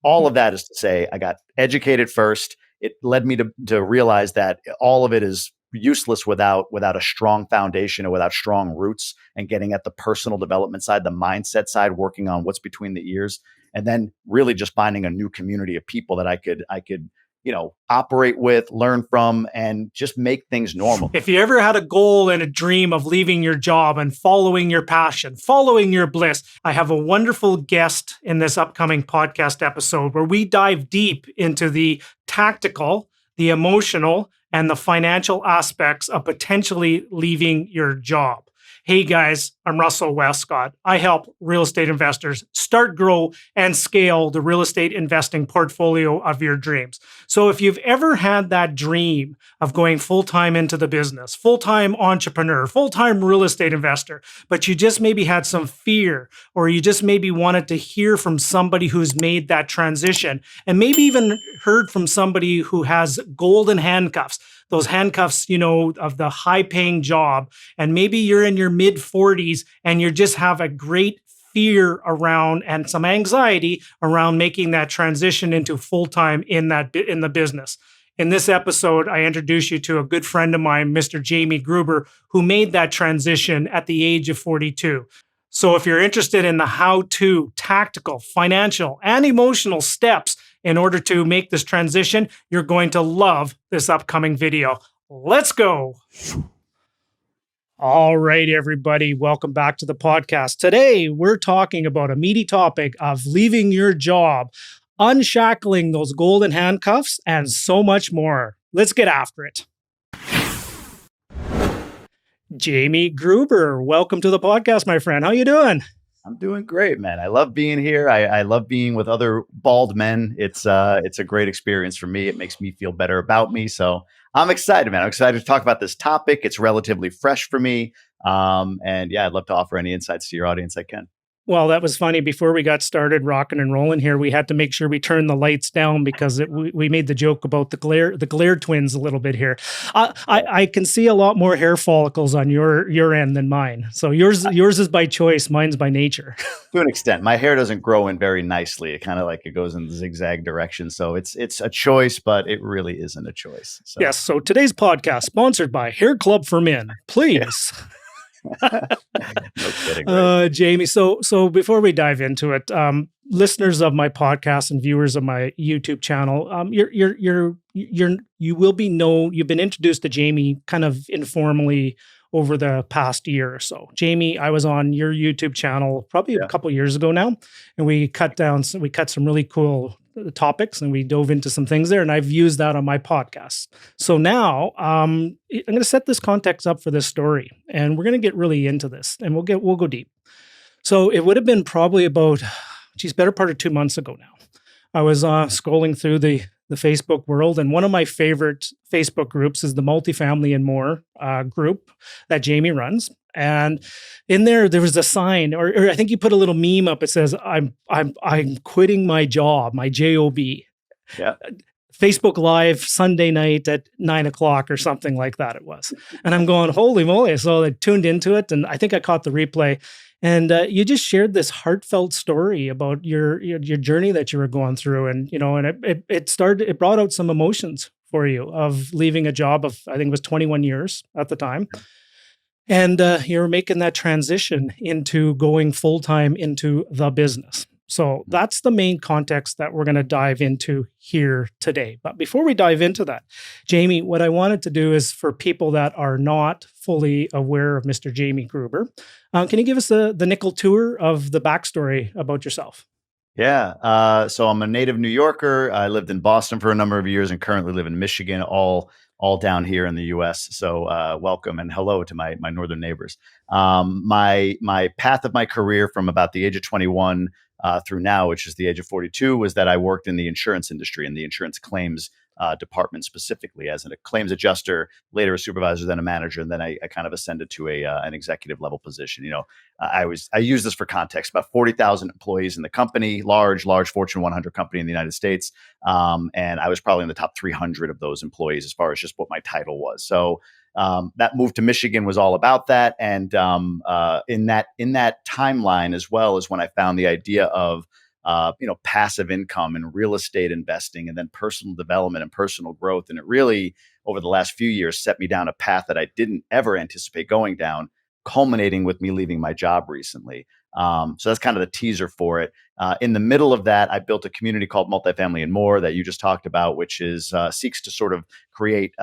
all of that is to say, I got educated first. It led me to realize that all of it is useless without a strong foundation or without strong roots, and getting at the personal development side, the mindset side, working on what's between the ears, and then really just finding a new community of people that I could operate with, learn from, and just make things normal. If you ever had a goal and a dream of leaving your job and following your passion, following your bliss, I have a wonderful guest in this upcoming podcast episode where we dive deep into the tactical, the emotional, and the financial aspects of potentially leaving your job. Hey guys, I'm Russell Westcott. I help real estate investors start, grow, and scale the real estate investing portfolio of your dreams. So if you've ever had that dream of going full-time into the business, full-time entrepreneur, full-time real estate investor, but you just maybe had some fear, or you just maybe wanted to hear from somebody who's made that transition, and maybe even heard from somebody who has golden handcuffs, those handcuffs, of the high-paying job, and maybe you're in your mid-40s and you just have a great fear around and some anxiety around making that transition into full-time in the business. In this episode, I introduce you to a good friend of mine, Mr. Jamie Gruber, who made that transition at the age of 42. So if you're interested in the how-to, tactical, financial, and emotional steps in order to make this transition, you're going to love this upcoming video. Let's go. All right, everybody, welcome back to the podcast. Today, we're talking about a meaty topic of leaving your job, unshackling those golden handcuffs, and so much more. Let's get after it. Jamie Gruber, welcome to the podcast, my friend. How you doing? I'm doing great, man. I love being here. I love being with other bald men. It's a great experience for me. It makes me feel better about me. So I'm excited, man. I'm excited to talk about this topic. It's relatively fresh for me. And yeah, I'd love to offer any insights to your audience I can. Well, that was funny. Before we got started rocking and rolling here, we had to make sure we turned the lights down because we made the joke about the glare twins a little bit here. I can see a lot more hair follicles on your end than mine. So yours is by choice, mine's by nature. To an extent, my hair doesn't grow in very nicely. It kind of like it goes in the zigzag direction. So it's a choice, but it really isn't a choice. So. Yes. So today's podcast sponsored by Hair Club for Men. Please. Yeah. No kidding, right? Jamie. So before we dive into it, listeners of my podcast and viewers of my YouTube channel, you've been introduced to Jamie kind of informally over the past year or so. Jamie, I was on your YouTube channel probably a couple years ago now, and we cut some really cool topics and we dove into some things there, and I've used that on my podcast. So now I'm going to set this context up for this story, and we're going to get really into this, and we'll go deep. So it would have been probably about, better part of 2 months ago now. I was scrolling through the Facebook world, and one of my favorite Facebook groups is the Multifamily and More group that Jamie runs. And in there was a sign, or I think you put a little meme up. It says, "I'm quitting my job, my job." Yeah. Facebook Live Sunday night at 9:00 or something like that. It was, and I'm going, holy moly! So I tuned into it, and I think I caught the replay. And you just shared this heartfelt story about your journey that you were going through, and it brought out some emotions for you of leaving a job of, I think it was 21 years at the time. And you're making that transition into going full-time into the business. So that's the main context that we're going to dive into here today. But before we dive into that, Jamie, what I wanted to do is for people that are not fully aware of Mr. Jamie Gruber, can you give us the nickel tour of the backstory about yourself? Yeah. So I'm a native New Yorker. I lived in Boston for a number of years and currently live in Michigan, all down here in the U.S. So welcome and hello to my northern neighbors. My path of my career from about the age of 21 through now, which is the age of 42, was that I worked in the insurance industry, in the insurance claims department, specifically as a claims adjuster, later a supervisor, then a manager, and then I kind of ascended to an executive level position. I use this for context. About 40,000 employees in the company, large Fortune 100 company in the United States, and I was probably in the top 300 of those employees as far as just what my title was. So that move to Michigan was all about that, and in that timeline as well is when I found the idea of passive income and real estate investing, and then personal development and personal growth. And it really, over the last few years, set me down a path that I didn't ever anticipate going down, culminating with me leaving my job recently. So that's kind of the teaser for it. In the middle of that, I built a community called Multifamily and More that you just talked about, which is seeks to sort of create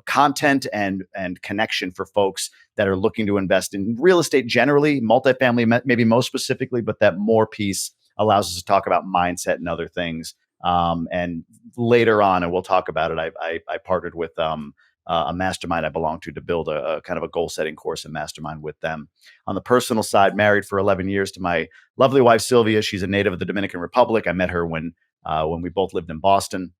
content and connection for folks that are looking to invest in real estate generally, multifamily maybe most specifically, but that more piece allows us to talk about mindset and other things. And later on, and we'll talk about it, I partnered with a mastermind I belong to build a kind of a goal setting course and mastermind with them. On the personal side, married for 11 years to my lovely wife, Sylvia. She's a native of the Dominican Republic. I met her when we both lived in Boston.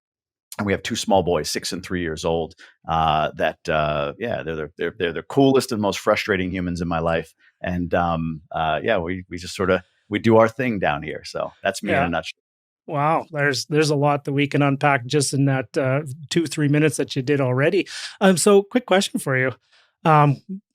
And we have two small boys, 6 and 3 years old. They're the coolest and most frustrating humans in my life. And we just sort of we do our thing down here. So that's me in a nutshell. Wow, there's a lot that we can unpack just in that 2-3 minutes that you did already. So quick question for you: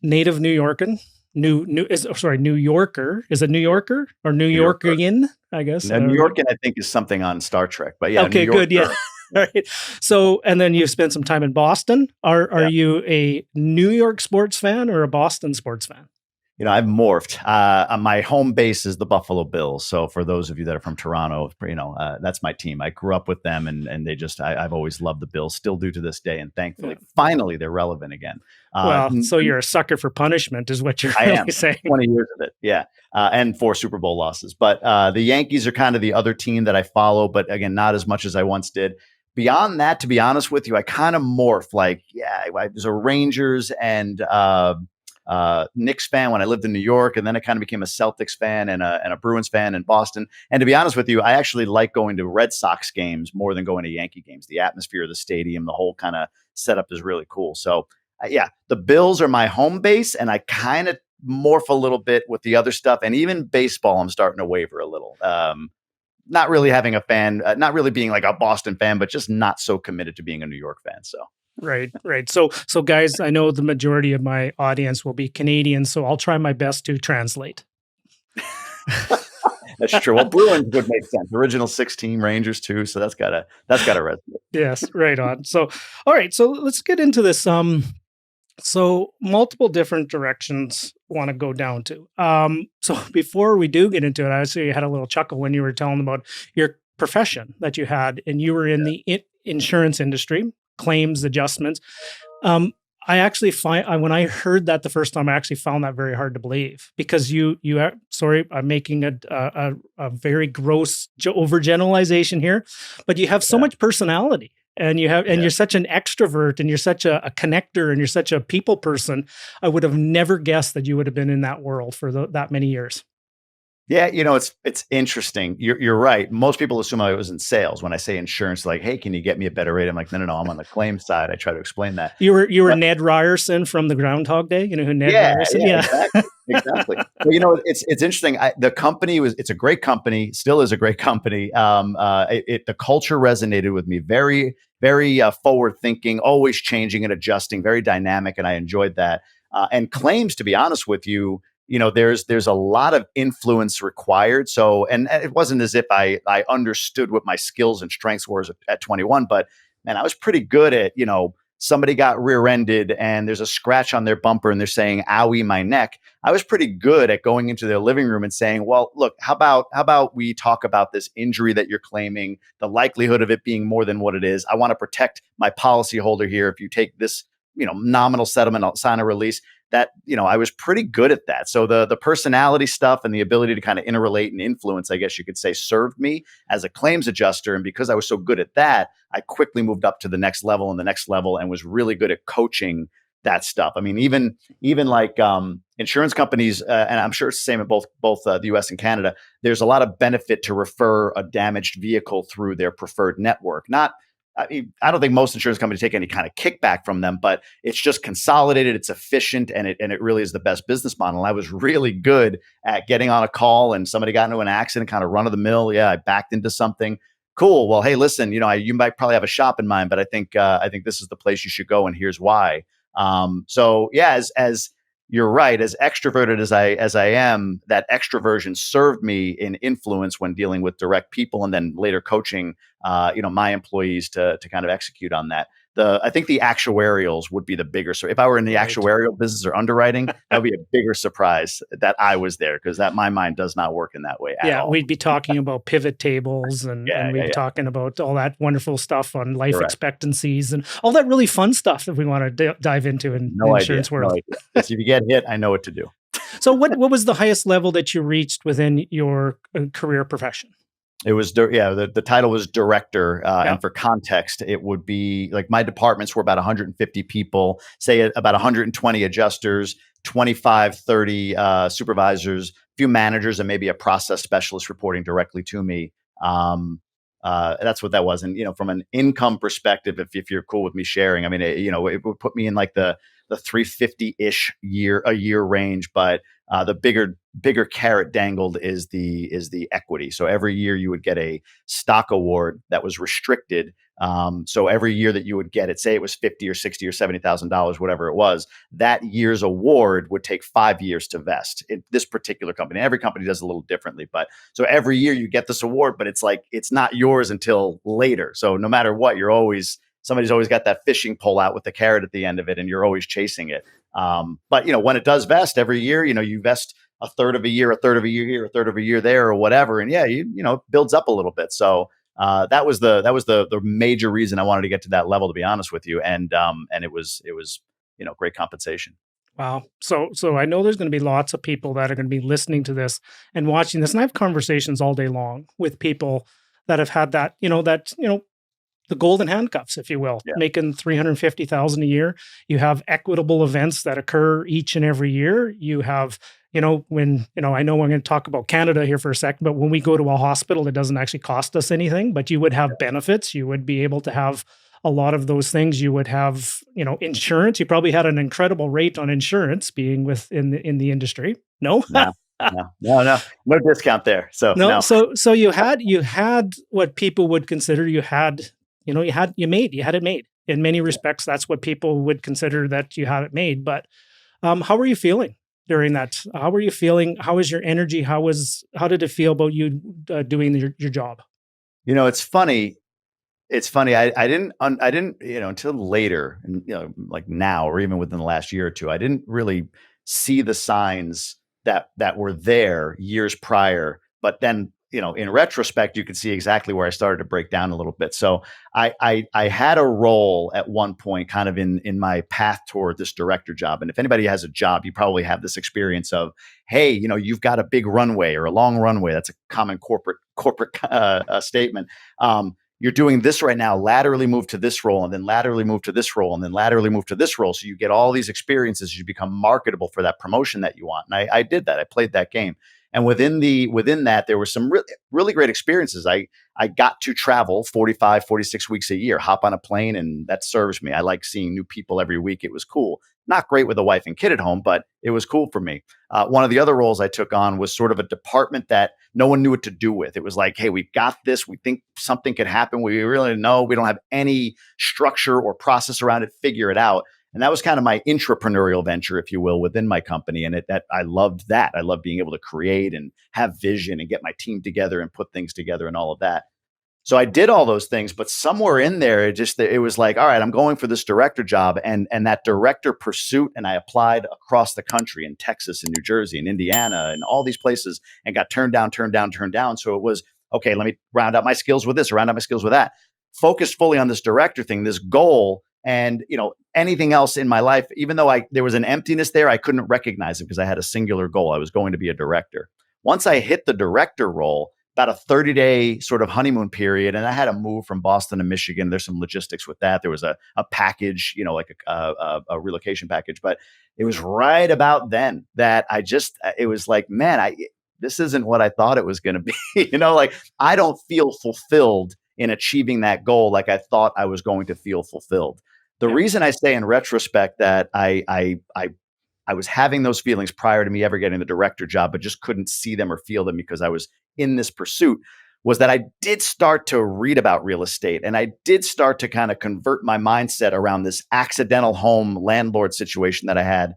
native New Yorker, New Yorker, is it New Yorker or New Yorkian? I guess New Yorkian, I think, is something on Star Trek. But yeah, okay, good, yeah. All right. So, and then you've spent some time in Boston. Are you a New York sports fan or a Boston sports fan? I've morphed. My home base is the Buffalo Bills. So for those of you that are from Toronto, that's my team. I grew up with them, and I've always loved the Bills, still do to this day. And thankfully, finally, they're relevant again. So you're a sucker for punishment, is what you're really saying. 20 years of it, yeah, and 4 Super Bowl losses. But the Yankees are kind of the other team that I follow, but again, not as much as I once did. Beyond that, to be honest with you, I kind of morphed. I was a Rangers and Knicks fan when I lived in New York, and then I kind of became a Celtics fan and a Bruins fan in Boston. And to be honest with you, I actually like going to Red Sox games more than going to Yankee games. The atmosphere of the stadium, the whole kind of setup is really cool. So the Bills are my home base, and I kind of morph a little bit with the other stuff. And even baseball, I'm starting to waver a little. Not really having a fan, not really being like a Boston fan, but just not so committed to being a New York fan. So. Right. So guys, I know the majority of my audience will be Canadian, so I'll try my best to translate. That's true. Well, Bruins would make sense. Original 16 Rangers too, so that's gotta resonate. Yes, right on. So, all right. So let's get into this. So multiple different directions want to go down to. So before we do get into it, I actually had a little chuckle when you were telling about your profession that you had, and you were in the insurance industry, claims adjustments. I actually when I heard that the first time, I actually found that very hard to believe, because I'm making a very gross overgeneralization here, but you have so much personality. And you're such an extrovert, and you're such a connector, and you're such a people person. I would have never guessed that you would have been in that world for that many years. Yeah, it's interesting. You're right. Most people assume I was in sales. When I say insurance, like, hey, can you get me a better rate? I'm like, no, I'm on the claim side. I try to explain that. You were Ned Ryerson from the Groundhog Day. You know who Ned Ryerson? Yeah, exactly. Well, it's interesting. The company it's a great company, still is a great company. The culture resonated with me. Very, very forward thinking, always changing and adjusting, very dynamic, and I enjoyed that. And claims, to be honest with you, there's a lot of influence required. So, and it wasn't as if I understood what my skills and strengths were at 21, but man, I was pretty good at, somebody got rear-ended and there's a scratch on their bumper and they're saying, owie, my neck. I was pretty good at going into their living room and saying, well, look, how about we talk about this injury that you're claiming, the likelihood of it being more than what it is. I want to protect my policyholder here. If you take this, nominal settlement, I'll sign a release. That, I was pretty good at that. So the personality stuff and the ability to kind of interrelate and influence, I guess you could say, served me as a claims adjuster. And because I was so good at that, I quickly moved up to the next level and the next level, and was really good at coaching that stuff. I mean, even like insurance companies, and I'm sure it's the same in both the US and Canada, there's a lot of benefit to refer a damaged vehicle through their preferred network. I don't think most insurance companies take any kind of kickback from them, but it's just consolidated, it's efficient, and it really is the best business model. I was really good at getting on a call and somebody got into an accident, kind of run of the mill. Yeah, I backed into something. Cool. Well, hey, listen, you might probably have a shop in mind, but I think this is the place you should go, and here's why. So yeah, as you're right. As extroverted as I am, that extroversion served me in influence when dealing with direct people, and then later coaching, my employees to kind of execute on that. I think the actuarials would be the bigger. So if I were in the Right. actuarial business or underwriting, that would be a bigger surprise that I was there, because that my mind does not work in that way at Yeah, all. we'd be talking about pivot tables Yeah, and we'd yeah, be yeah. talking about all that wonderful stuff on life Correct. expectancies and all that really fun stuff that we want to dive into in the No idea. insurance No world. idea. Just if you get hit, I know what to do. So what was the highest level that you reached within your career profession? It was, the title was director. Yeah. And for context, it would be like my departments were about 150 people, say about 120 adjusters, 25, 30 supervisors, a few managers, and maybe a process specialist reporting directly to me. That's what that was. And, from an income perspective, if you're cool with me sharing, I mean, it would put me in like the 350-ish a year range, but the bigger carrot dangled is the equity. So every year you would get a stock award that was restricted. So every year that you would get it, say it was 50 or 60 or $70,000, whatever it was, that year's award would take 5 years to vest. This particular company, every company does a little differently, but so every year you get this award, but it's like it's not yours until later. So no matter what, somebody's always got that fishing pole out with the carrot at the end of it, and you're always chasing it. But when it does vest every year, you vest a third of a year, a third of a year here, a third of a year there, or whatever, and it builds up a little bit. So that was the major reason I wanted to get to that level, to be honest with you, and it was great compensation. Wow. So I know there's going to be lots of people that are going to be listening to this and watching this. And I have conversations all day long with people that have had the golden handcuffs, if you will, Yeah. making 350,000 a year. You have equitable events that occur each and every year. You have, when, I know I'm going to talk about Canada here for a second, but when we go to a hospital, it doesn't actually cost us anything, but you would have benefits. You would be able to have a lot of those things. You would have, insurance. You probably had an incredible rate on insurance being in the industry. No? No, no discount there. So No. no. So you had what people would consider you had it made. In many respects, that's what people would consider that you had it made. But how were you feeling during that? How were you feeling? How was your energy? How did it feel about you doing your job? It's funny. It's funny. I didn't, until later, and like now, or even within the last year or two, I didn't really see the signs that were there years prior. But then, in retrospect, you could see exactly where I started to break down a little bit. So I had a role at one point, kind of in my path toward this director job. And if anybody has a job, you probably have this experience of, hey, you've got a big runway or a long runway. That's a common corporate statement. You're doing this right now, laterally move to this role, and then laterally move to this role, and then laterally move to this role. So you get all these experiences, you become marketable for that promotion that you want. And I did that. I played that game. And within that, there were some really, really great experiences. I got to travel 45, 46 weeks a year, hop on a plane, and that serves me. I like seeing new people every week. It was cool. Not great with a wife and kid at home, but it was cool for me. One of the other roles I took on was sort of a department that no one knew what to do with. It was like, hey, we've got this. We think something could happen. We really know. We don't have any structure or process around it. Figure it out. And that was kind of my intrapreneurial venture, if you will, within my company. And I loved that. I loved being able to create and have vision and get my team together and put things together and all of that. So I did all those things, but somewhere in there, it was like, all right, I'm going for this director job, and that director pursuit. And I applied across the country, in Texas and New Jersey and Indiana and all these places, and got turned down, turned down, turned down. So it was, okay, let me round out my skills with this, round out my skills with that. Focused fully on this director thing, this goal. And anything else in my life, even though there was an emptiness there, I couldn't recognize it because I had a singular goal. I was going to be a director. Once I hit the director role, about a 30-day sort of honeymoon period, and I had to move from Boston to Michigan. There's some logistics with that. There was a package, like a relocation package. But it was right about then that it was like, man, this isn't what I thought it was going to be. Like, I don't feel fulfilled in achieving that goal like I thought I was going to feel fulfilled. The Yeah. reason I say in retrospect that I was having those feelings prior to me ever getting the director job, but just couldn't see them or feel them because I was in this pursuit, was that I did start to read about real estate, and I did start to kind of convert my mindset around this accidental home landlord situation that I had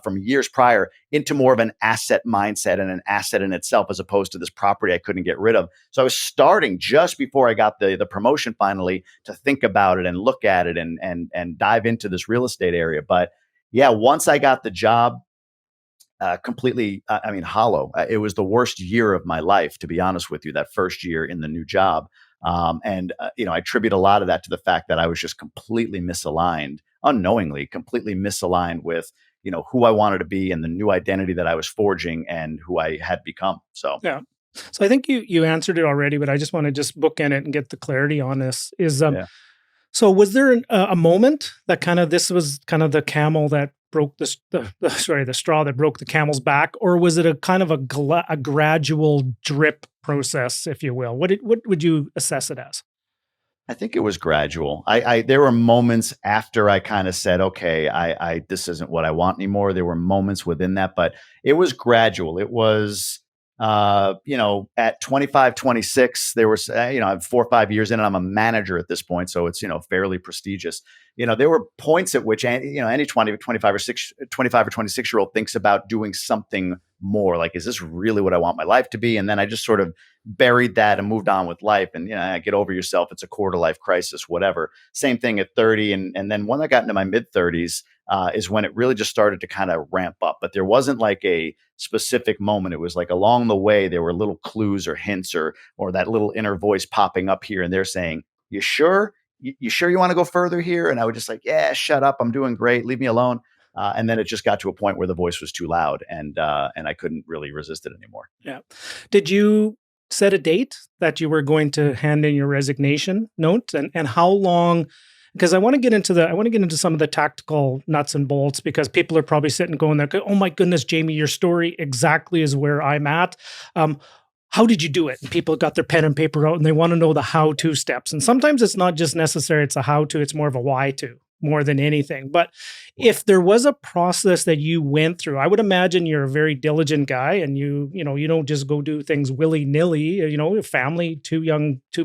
from years prior into more of an asset mindset and an asset in itself, as opposed to this property I couldn't get rid of. So I was starting just before I got the promotion finally to think about it and look at it and dive into this real estate area. But yeah, once I got the job, completely, I mean, hollow. It was the worst year of my life, to be honest with you, that first year in the new job. I attribute a lot of that to the fact that I was just completely misaligned, unknowingly, completely misaligned with, who I wanted to be and the new identity that I was forging and who I had become. So, Yeah. So I think you answered it already, but I just want to just bookend it and get the clarity on this. yeah. So was there a moment that kind of this was kind of the camel that broke the straw that broke the camel's back, or was it a kind of a gradual drip process, if you will? What would you assess it as? I think it was gradual. There were moments after I kind of said, okay, I this isn't what I want anymore. There were moments within that, but it was gradual. It was, at 25, 26, there was, I'm 4 or 5 years in and I'm a manager at this point. So it's, fairly prestigious. There were points at which, any 20, 25 or 26-year-old thinks about doing something more. Like, is this really what I want my life to be? And then I just sort of buried that and moved on with life. And, get over yourself. It's a quarter life crisis, whatever. Same thing at 30. And then when I got into my mid 30s, is when it really just started to kind of ramp up. But there wasn't like a specific moment. It was like along the way, there were little clues or hints or that little inner voice popping up here and there saying, you sure? You sure you want to go further here? And I would just like, yeah, shut up. I'm doing great. Leave me alone. And then it just got to a point where the voice was too loud and I couldn't really resist it anymore. Yeah. Did you set a date that you were going to hand in your resignation note, and how long? Because I want to get into some of the tactical nuts and bolts, because people are probably sitting going there, oh my goodness, Jamie, your story exactly is where I'm at. How did you do it? And people got their pen and paper out and they want to know the how-to steps. And sometimes it's not just necessary, it's a how-to, it's more of a why-to more than anything. But if there was a process that you went through, I would imagine you're a very diligent guy and you don't just go do things willy-nilly, a family, two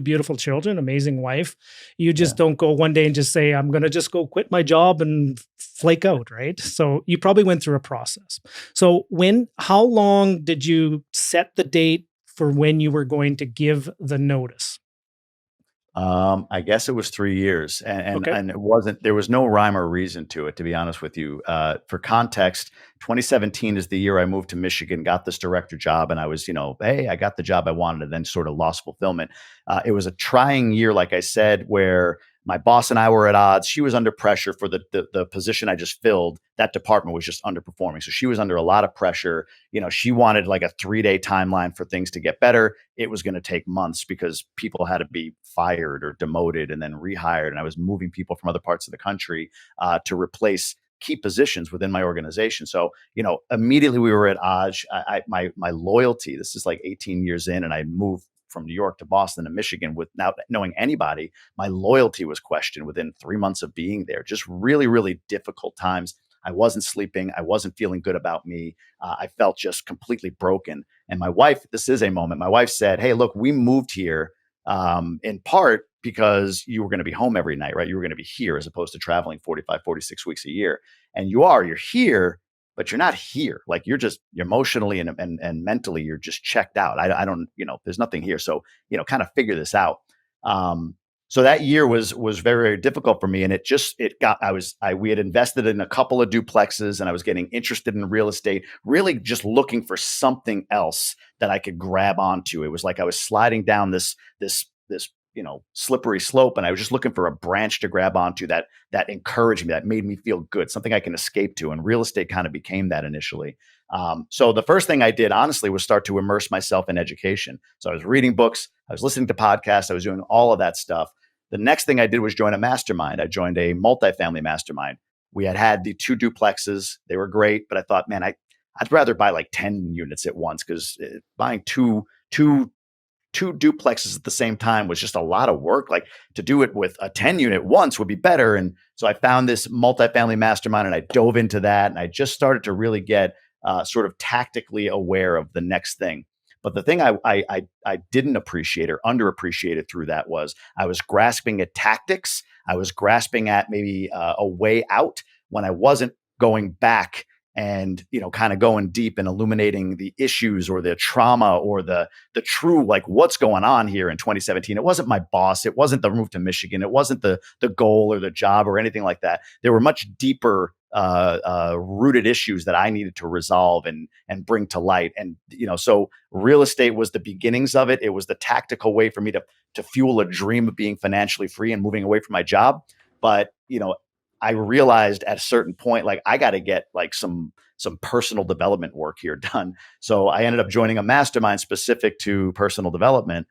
beautiful children, amazing wife. You just don't go one day and just say, I'm going to just go quit my job and flake out, right? So you probably went through a process. So how long did you set the date for when you were going to give the notice? I guess it was 3 years, Okay. and there was no rhyme or reason to it, to be honest with you. For context, 2017 is the year I moved to Michigan, got this director job, and I was, hey, I got the job I wanted, and then sort of lost fulfillment. It was a trying year, like I said, where my boss and I were at odds. She was under pressure for the position I just filled. That department was just underperforming. So she was under a lot of pressure. She wanted like a 3-day timeline for things to get better. It was going to take months because people had to be fired or demoted and then rehired. And I was moving people from other parts of the country to replace key positions within my organization. So, immediately we were at odds. My loyalty, this is like 18 years in, and I moved from New York to Boston to Michigan without knowing anybody. My loyalty was questioned within 3 months of being there. Just really, really difficult times. I wasn't sleeping. I wasn't feeling good about me. I felt just completely broken. And my wife, this is a moment. My wife said, hey, look, we moved here in part because you were going to be home every night, right? You were going to be here as opposed to traveling 45, 46 weeks a year. And you're here, but you're not here. Like you're emotionally and mentally, you're just checked out. I don't, there's nothing here. So, kind of figure this out. So that year was very, very difficult for me. And we had invested in a couple of duplexes and I was getting interested in real estate, really just looking for something else that I could grab onto. It was like I was sliding down this slippery slope, and I was just looking for a branch to grab onto that encouraged me, that made me feel good, something I can escape to. And real estate kind of became that initially. So the first thing I did, honestly, was start to immerse myself in education. So I was reading books, I was listening to podcasts, I was doing all of that stuff. The next thing I did was join a mastermind. I joined a multifamily mastermind. We had the 2 duplexes. They were great, but I thought, man, I'd rather buy like 10 units at once, because buying two duplexes at the same time was just a lot of work. Like, to do it with a 10 unit once would be better. And so I found this multifamily mastermind and I dove into that. And I just started to really get sort of tactically aware of the next thing. But the thing I didn't appreciate or underappreciated through that was I was grasping at tactics. I was grasping at maybe a way out when I wasn't going back and, kind of going deep and illuminating the issues or the trauma or the true, like, what's going on here in 2017. It wasn't my boss. It wasn't the move to Michigan. It wasn't the goal or the job or anything like that. There were much deeper rooted issues that I needed to resolve and bring to light. And, so real estate was the beginnings of it. It was the tactical way for me to fuel a dream of being financially free and moving away from my job. But, I realized at a certain point, like, I got to get like some personal development work here done. So I ended up joining a mastermind specific to personal development,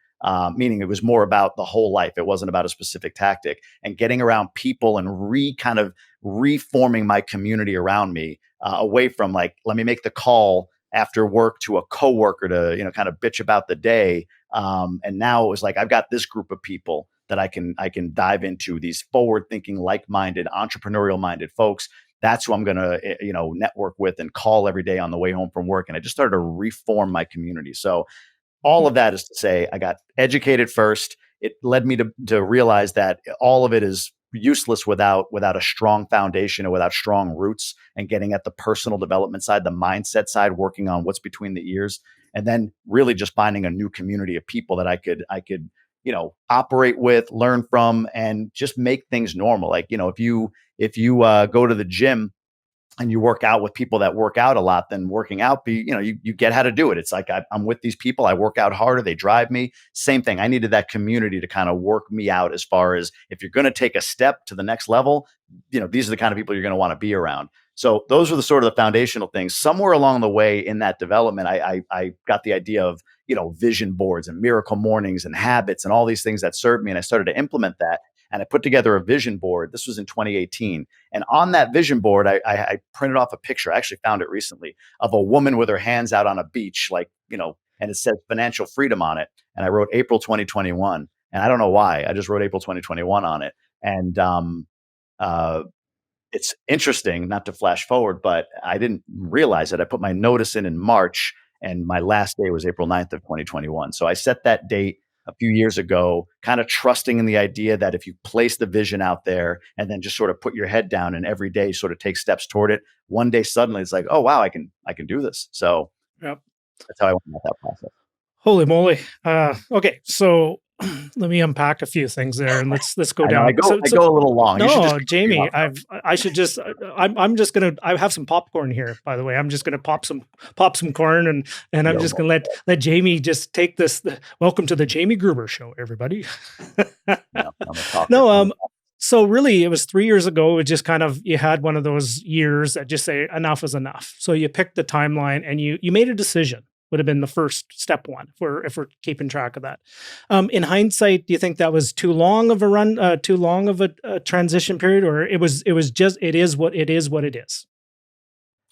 meaning it was more about the whole life. It wasn't about a specific tactic, and getting around people and kind of reforming my community around me, away from like, let me make the call after work to a coworker to, kind of bitch about the day. And now it was like, I've got this group of people that I can dive into, these forward thinking, like-minded, entrepreneurial minded folks. That's who I'm going to, network with and call every day on the way home from work. And I just started to reform my community. So all of that is to say, I got educated first. It led me to realize that all of it is useless without a strong foundation or without strong roots, and getting at the personal development side, the mindset side, working on what's between the ears, and then really just finding a new community of people that I could operate with, learn from, and just make things normal. Like, if you go to the gym and you work out with people that work out a lot, then working out, you get how to do it. It's like, I'm with these people. I work out harder. They drive me. Same thing. I needed that community to kind of work me out, as far as, if you're going to take a step to the next level, these are the kind of people you're going to want to be around. So those are the sort of the foundational things. Somewhere along the way in that development, I got the idea of, vision boards and miracle mornings and habits and all these things that served me. And I started to implement that. And I put together a vision board. This was in 2018. And on that vision board, I printed off a picture. I actually found it recently, of a woman with her hands out on a beach, like, and it said financial freedom on it. And I wrote April 2021. And I don't know why. I just wrote April 2021 on it. And it's interesting, not to flash forward, but I didn't realize it. I put my notice in March, and my last day was April 9th of 2021. So I set that date a few years ago, kind of trusting in the idea that if you place the vision out there and then just sort of put your head down and every day sort of take steps toward it, one day suddenly it's like, oh wow, I can do this. So Yep. that's how I went about that process. Holy moly. Okay. So let me unpack a few things there, and let's go down. I go a little long. No, Jamie, I have some popcorn here, by the way. I'm just gonna pop some corn, and I'm just gonna let Jamie just take this. Welcome to the Jamie Gruber Show, everybody. No, so really it was 3 years ago. It was just kind of, you had one of those years that just say enough is enough. So you picked the timeline and you made a decision. Would have been the first step one, if we're keeping track of that. In hindsight, do you think that was too long of a run, too long of a transition period, or it is what it is?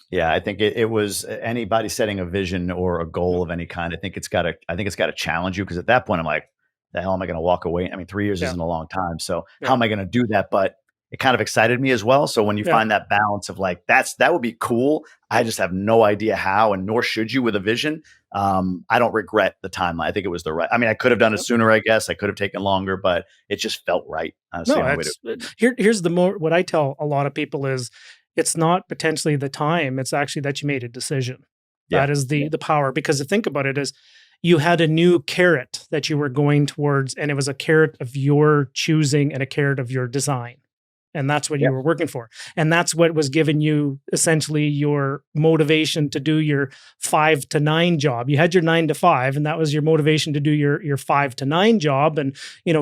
Yeah, I think it was anybody setting a vision or a goal of any kind. I think it's got to challenge you, because at that point I'm like, the hell am I going to walk away? I mean, 3 years isn't a long time. So how am I going to do that? But it kind of excited me as well. So when you find that balance of like, that would be cool. I just have no idea how, and nor should you with a vision. I don't regret the timeline. I think it was I could have done it sooner, I guess. I could have taken longer, but it just felt right. Here's what I tell a lot of people is, it's not potentially the time. It's actually that you made a decision. That is the power. Because to think about it is, you had a new carrot that you were going towards, and it was a carrot of your choosing and a carrot of your design. And that's what you were working for. And that's what was giving you essentially your motivation to do your 5 to 9 job. You had your 9 to 5, and that was your motivation to do your 5 to 9 job. And,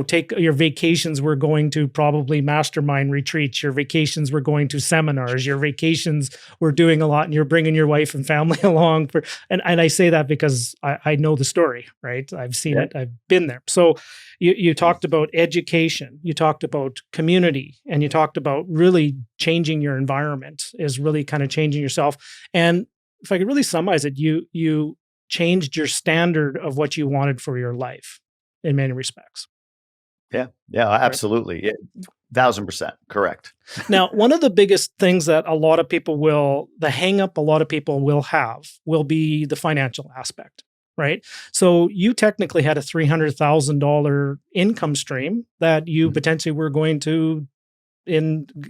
take your vacations were going to probably mastermind retreats. Your vacations were going to seminars. Your vacations were doing a lot, and you're bringing your wife and family along and I say that because I know the story, right? I've seen it. I've been there. So you talked about education, you talked about community, and you talked about really changing your environment, is really kind of changing yourself. And if I could really summarize it, you changed your standard of what you wanted for your life in many respects. Yeah, absolutely. Yeah, 1,000% correct. Now, one of the biggest things that the hang up a lot of people will have will be the financial aspect. Right. So you technically had a $300,000 income stream that you potentially were going to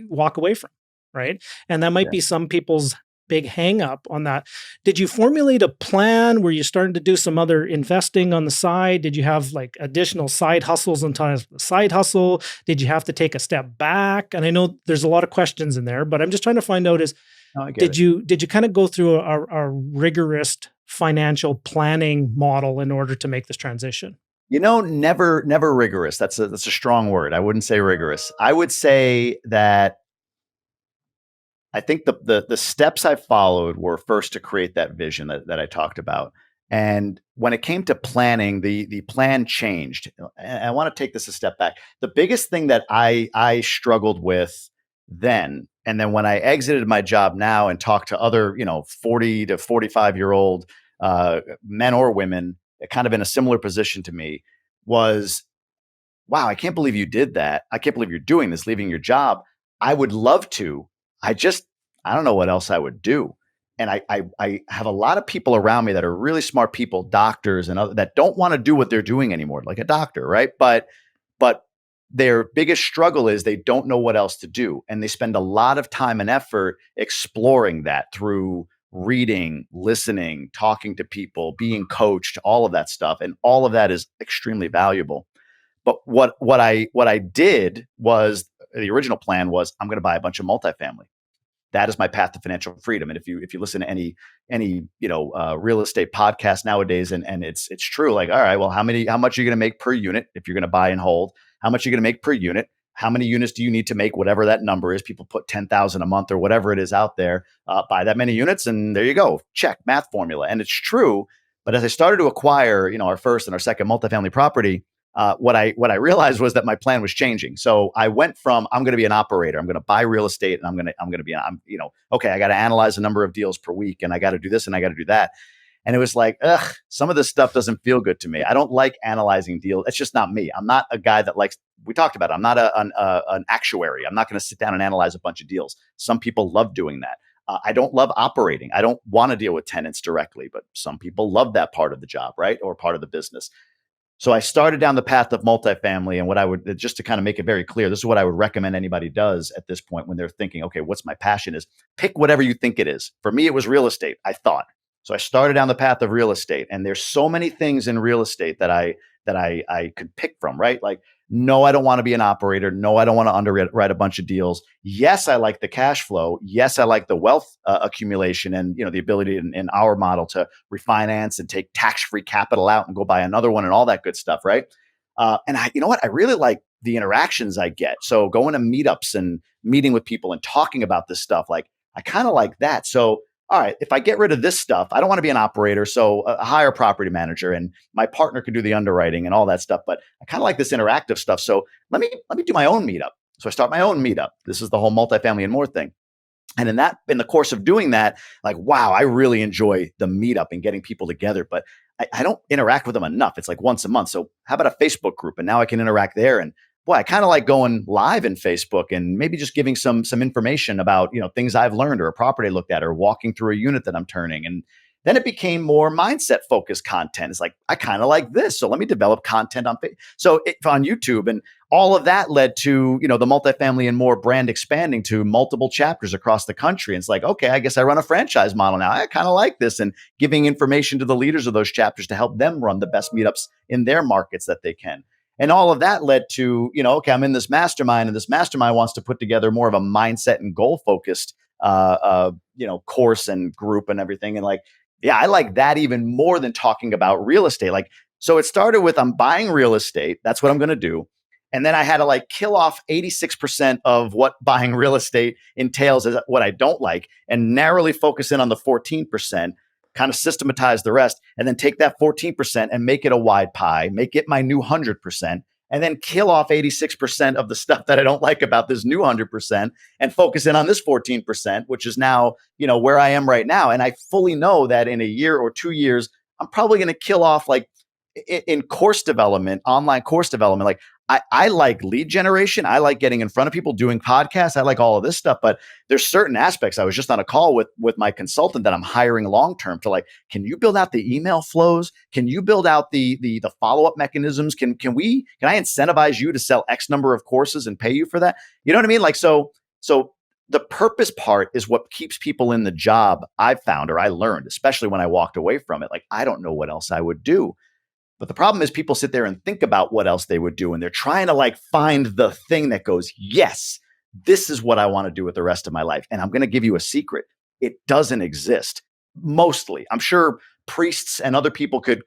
walk away from. Right. And that might be some people's big hang up on that. Did you formulate a plan? Were you starting to do some other investing on the side? Did you have like additional side hustles on top of the side hustle? Did you have to take a step back? And I know there's a lot of questions in there, but I'm just trying to find out is No, I get it. did you kind of go through a rigorous financial planning model in order to make this transition? Never rigorous. That's a strong word. I wouldn't say rigorous. I would say that I think the steps I followed were first to create that vision that I talked about. And when it came to planning, the plan changed. And I want to take this a step back. The biggest thing that I struggled with then, and then when I exited my job now and talked to other, 40 to 45-year-old men or women kind of in a similar position to me, was wow, I can't believe you did that. I can't believe you're doing this, leaving your job. I would love to. I just, I don't know what else I would do. And I have a lot of people around me that are really smart people, doctors and other that don't want to do what they're doing anymore, like a doctor, right? But their biggest struggle is they don't know what else to do. And they spend a lot of time and effort exploring that through reading, listening, talking to people, being coached, all of that stuff. And all of that is extremely valuable. But what I did was the original plan was I'm going to buy a bunch of multifamily. That is my path to financial freedom. And if you listen to any real estate podcast nowadays, and it's true. Like, all right, well, how much are you going to make per unit if you're going to buy and hold? How much are you going to make per unit? How many units do you need to make whatever that number is? People put 10,000 a month or whatever it is out there. Buy that many units, and there you go. Check, math formula, and it's true. But as I started to acquire, our first and our second multifamily property, what I realized was that my plan was changing. So I went from I'm going to be an operator, I'm going to buy real estate, and I'm going to be okay. I got to analyze a number of deals per week, and I got to do this and I got to do that. And it was like, ugh, some of this stuff doesn't feel good to me. I don't like analyzing deals. It's just not me. I'm not a guy that likes. We talked about it. I'm not an actuary. I'm not going to sit down and analyze a bunch of deals. Some people love doing that. I don't love operating. I don't want to deal with tenants directly, but some people love that part of the job, right? Or part of the business. So I started down the path of multifamily, and what I would, just to kind of make it very clear, this is what I would recommend anybody does at this point when they're thinking, okay, what's my passion is? Pick whatever you think it is. For me, it was real estate, I thought. So I started down the path of real estate, and there's so many things in real estate that I could pick from, right? Like, no, I don't want to be an operator. No, I don't want to underwrite a bunch of deals. Yes, I like the cash flow. Yes, I like the wealth accumulation and the ability in our model to refinance and take tax-free capital out and go buy another one and all that good stuff, right? And you know what? I really like the interactions I get. So going to meetups and meeting with people and talking about this stuff, like I kind of like that. So all right, if I get rid of this stuff, I don't want to be an operator. So hire a property manager, and my partner can do the underwriting and all that stuff. But I kind of like this interactive stuff. So let me do my own meetup. So I start my own meetup. This is the whole multifamily and more thing. And in the course of doing that, like, wow, I really enjoy the meetup and getting people together, but I don't interact with them enough. It's like once a month. So how about a Facebook group? And now I can interact there. And boy, I kind of like going live in Facebook and maybe just giving some information about, things I've learned or a property I looked at or walking through a unit that I'm turning. And then it became more mindset focused content. It's like, I kind of like this. So let me develop content on on YouTube. And all of that led to, the multifamily and more brand expanding to multiple chapters across the country. And it's like, okay, I guess I run a franchise model now. I kind of like this, and giving information to the leaders of those chapters to help them run the best meetups in their markets that they can. And all of that led to, okay, I'm in this mastermind, and this mastermind wants to put together more of a mindset and goal focused, course and group and everything. And like, yeah, I like that even more than talking about real estate. Like, so it started with I'm buying real estate. That's what I'm going to do. And then I had to like kill off 86% of what buying real estate entails as what I don't like, and narrowly focus in on the 14%, kind of systematize the rest, and then take that 14% and make it a wide pie, make it my new 100%, and then kill off 86% of the stuff that I don't like about this new 100% and focus in on this 14%, which is now, where I am right now. And I fully know that in a year or 2 years, I'm probably going to kill off like in course development, online course development. Like I like lead generation. I like getting in front of people, doing podcasts. I like all of this stuff, but there's certain aspects. I was just on a call with my consultant that I'm hiring long-term to like, can you build out the email flows? Can you build out the follow-up mechanisms? Can I incentivize you to sell X number of courses and pay you for that? You know what I mean? Like, so the purpose part is what keeps people in the job. I've found, or I learned, especially when I walked away from it. Like, I don't know what else I would do. But the problem is people sit there and think about what else they would do. And they're trying to like find the thing that goes, yes, this is what I want to do with the rest of my life. And I'm going to give you a secret. It doesn't exist. Mostly. I'm sure priests and other people could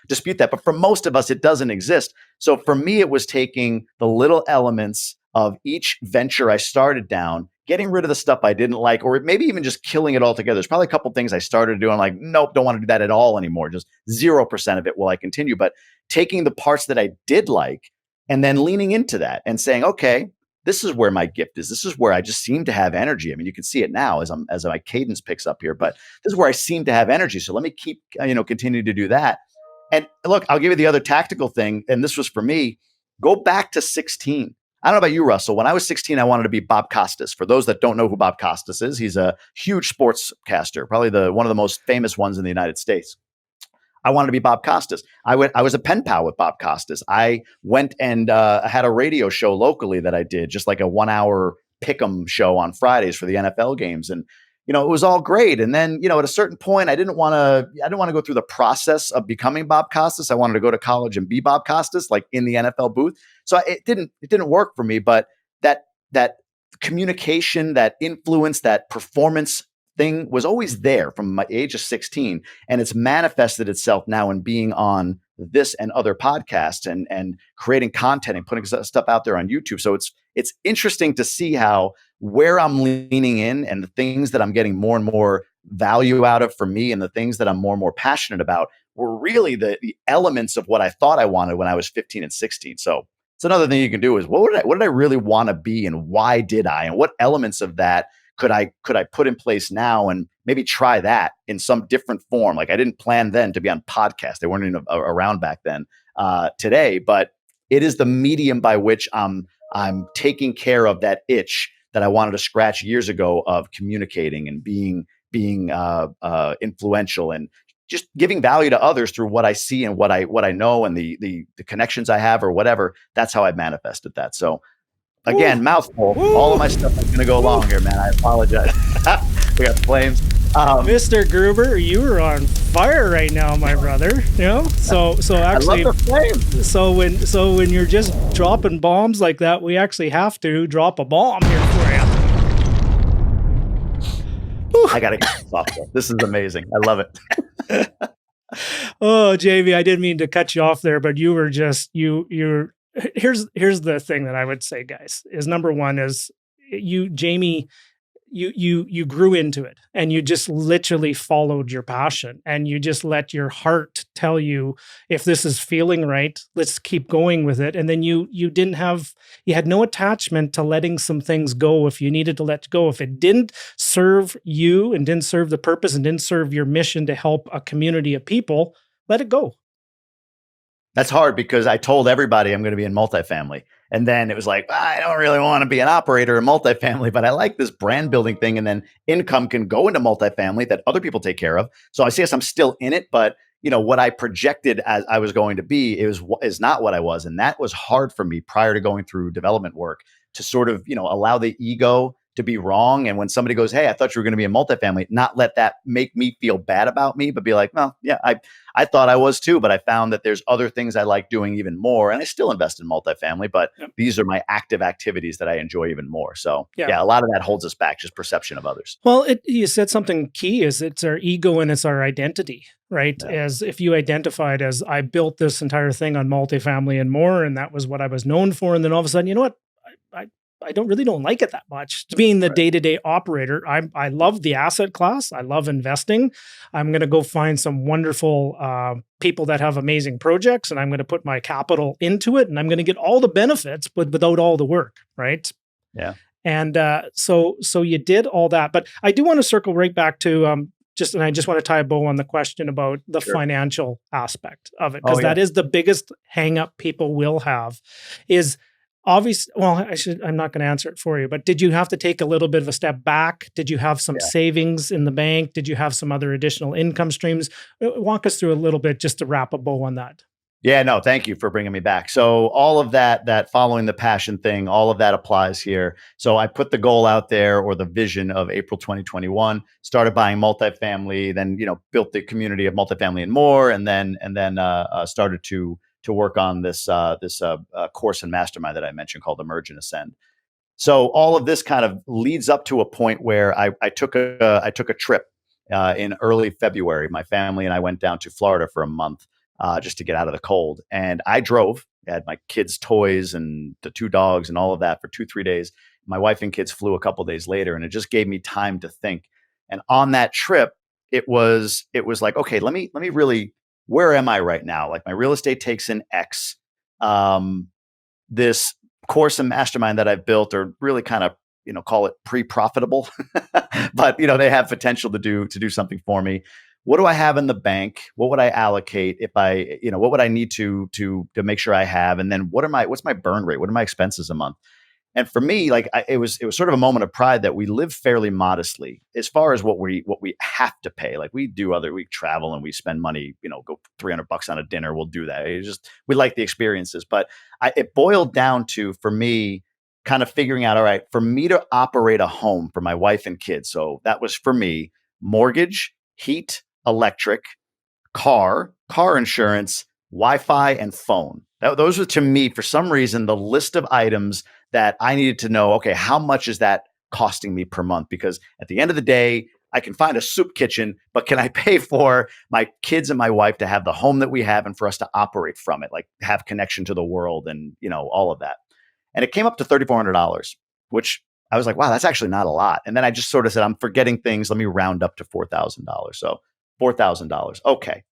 dispute that. But for most of us, it doesn't exist. So for me, it was taking the little elements of each venture I started down, getting rid of the stuff I didn't like, or maybe even just killing it all together. There's probably a couple things I started doing, like, nope, don't want to do that at all anymore. Just 0% of it will I continue. But taking the parts that I did like and then leaning into that and saying, okay, this is where my gift is. This is where I just seem to have energy. I mean, you can see it now as my cadence picks up here, but this is where I seem to have energy. So let me keep, continue to do that. And look, I'll give you the other tactical thing. And this was for me, go back to 16. I don't know about you, Russell. When I was 16, I wanted to be Bob Costas. For those that don't know who Bob Costas is, he's a huge sportscaster, probably one of the most famous ones in the United States. I wanted to be Bob Costas. I was a pen pal with Bob Costas. I went and had a radio show locally that I did, just like a 1 hour pick'em show on Fridays for the NFL games. And, it was all great. And then, at a certain point, I didn't want to go through the process of becoming Bob Costas. I wanted to go to college and be Bob Costas, like in the NFL booth. So it didn't work for me. But that communication, that influence, that performance thing was always there from my age of 16, and it's manifested itself now in being on this and other podcasts and creating content and putting stuff out there on YouTube. So it's interesting to see how where I'm leaning in and the things that I'm getting more and more value out of for me and the things that I'm more and more passionate about were really the elements of what I thought I wanted when I was 15 and 16. So it's another thing you can do is what did I really want to be and why did I, and what elements of that could I put in place now and maybe try that in some different form? Like, I didn't plan then to be on podcasts. They weren't even around back then today, but it is the medium by which I'm taking care of that itch that I wanted to scratch years ago of communicating and being influential and just giving value to others through what I see and what I know and the connections I have or whatever. That's how I manifested that. So again, mouthful. All of my stuff is going to go long here, man. I apologize. We got flames. Mr. Gruber, you are on fire right now, my brother. So actually, I love the flames. So when you're just dropping bombs like that, we actually have to drop a bomb here for you. I got to get this off. This is amazing. I love it. Oh, JV, I didn't mean to cut you off there, but you were just you're. Here's the thing that I would say, guys, is number one is Jamie, you grew into it and you just literally followed your passion and you just let your heart tell you, if this is feeling right, let's keep going with it. And then you had no attachment to letting some things go if you needed to let go. If it didn't serve you and didn't serve the purpose and didn't serve your mission to help a community of people, let it go. That's hard because I told everybody I'm going to be in multifamily. And then it was like, I don't really want to be an operator in multifamily, but I like this brand building thing. And then income can go into multifamily that other people take care of. So I guess I'm still in it, but what I projected as I was going to be is not what I was. And that was hard for me prior to going through development work to sort of, allow the ego to be wrong. And when somebody goes, hey, I thought you were going to be in multifamily, not let that make me feel bad about me, but be like, well, yeah, I thought I was too, but I found that there's other things I like doing even more. And I still invest in multifamily, but these are my active activities that I enjoy even more. So yeah, a lot of that holds us back, just perception of others. Well, you said something key is it's our ego and it's our identity, right? Yeah. As if you identified as I built this entire thing on multifamily and more, and that was what I was known for. And then all of a sudden, you know what? I don't like it that much. Being the day-to-day operator, I love the asset class. I love investing. I'm going to go find some wonderful people that have amazing projects, and I'm going to put my capital into it, and I'm going to get all the benefits, but without all the work, right? Yeah. And so you did all that, but I do want to circle right back to and I just want to tie a bow on the question about the financial aspect of it, because that is the biggest hang up people will have is. Obviously, well, I'm not going to answer it for you, but did you have to take a little bit of a step back? Did you have some savings in the bank? Did you have some other additional income streams? Walk us through a little bit just to wrap a bow on that. Yeah, no, thank you for bringing me back. So all of that following the passion thing, all of that applies here. So I put the goal out there, or the vision of April 2021, started buying multifamily, then, built the community of multifamily and more, and then started to work on this course and mastermind that I mentioned called Emerge and Ascend. So all of this kind of leads up to a point where I took a trip in early February. My family and I went down to Florida for a month, just to get out of the cold. And I drove. I had my kids' toys and the two dogs and all of that for 2 3 days. My wife and kids flew a couple days later, and it just gave me time to think. And on that trip, it was like, okay, let me really, where am I right now? Like, my real estate takes in X. Um, this course and mastermind that I've built are really kind of, call it pre-profitable, but they have potential to do something for me. What do I have in the bank? What would I allocate if what would I need to make sure I have? And then what's my burn rate? What are my expenses a month? And for me, like, it was sort of a moment of pride that we live fairly modestly as far as what we have to pay. Like, we travel and we spend money, go $300 on a dinner. We'll do that. We like the experiences, but it boiled down to, for me, kind of figuring out, all right, for me to operate a home for my wife and kids. So that was for me: mortgage, heat, electric, car insurance, Wi-Fi, and phone. Those were, to me, for some reason, the list of items that I needed to know. Okay, how much is that costing me per month? Because at the end of the day, I can find a soup kitchen, but can I pay for my kids and my wife to have the home that we have, and for us to operate from it, like have connection to the world, and all of that. And it came up to $3,400, which I was like, wow, that's actually not a lot. And then I just sort of said, I'm forgetting things. Let me round up to $4,000. So $4,000. Okay.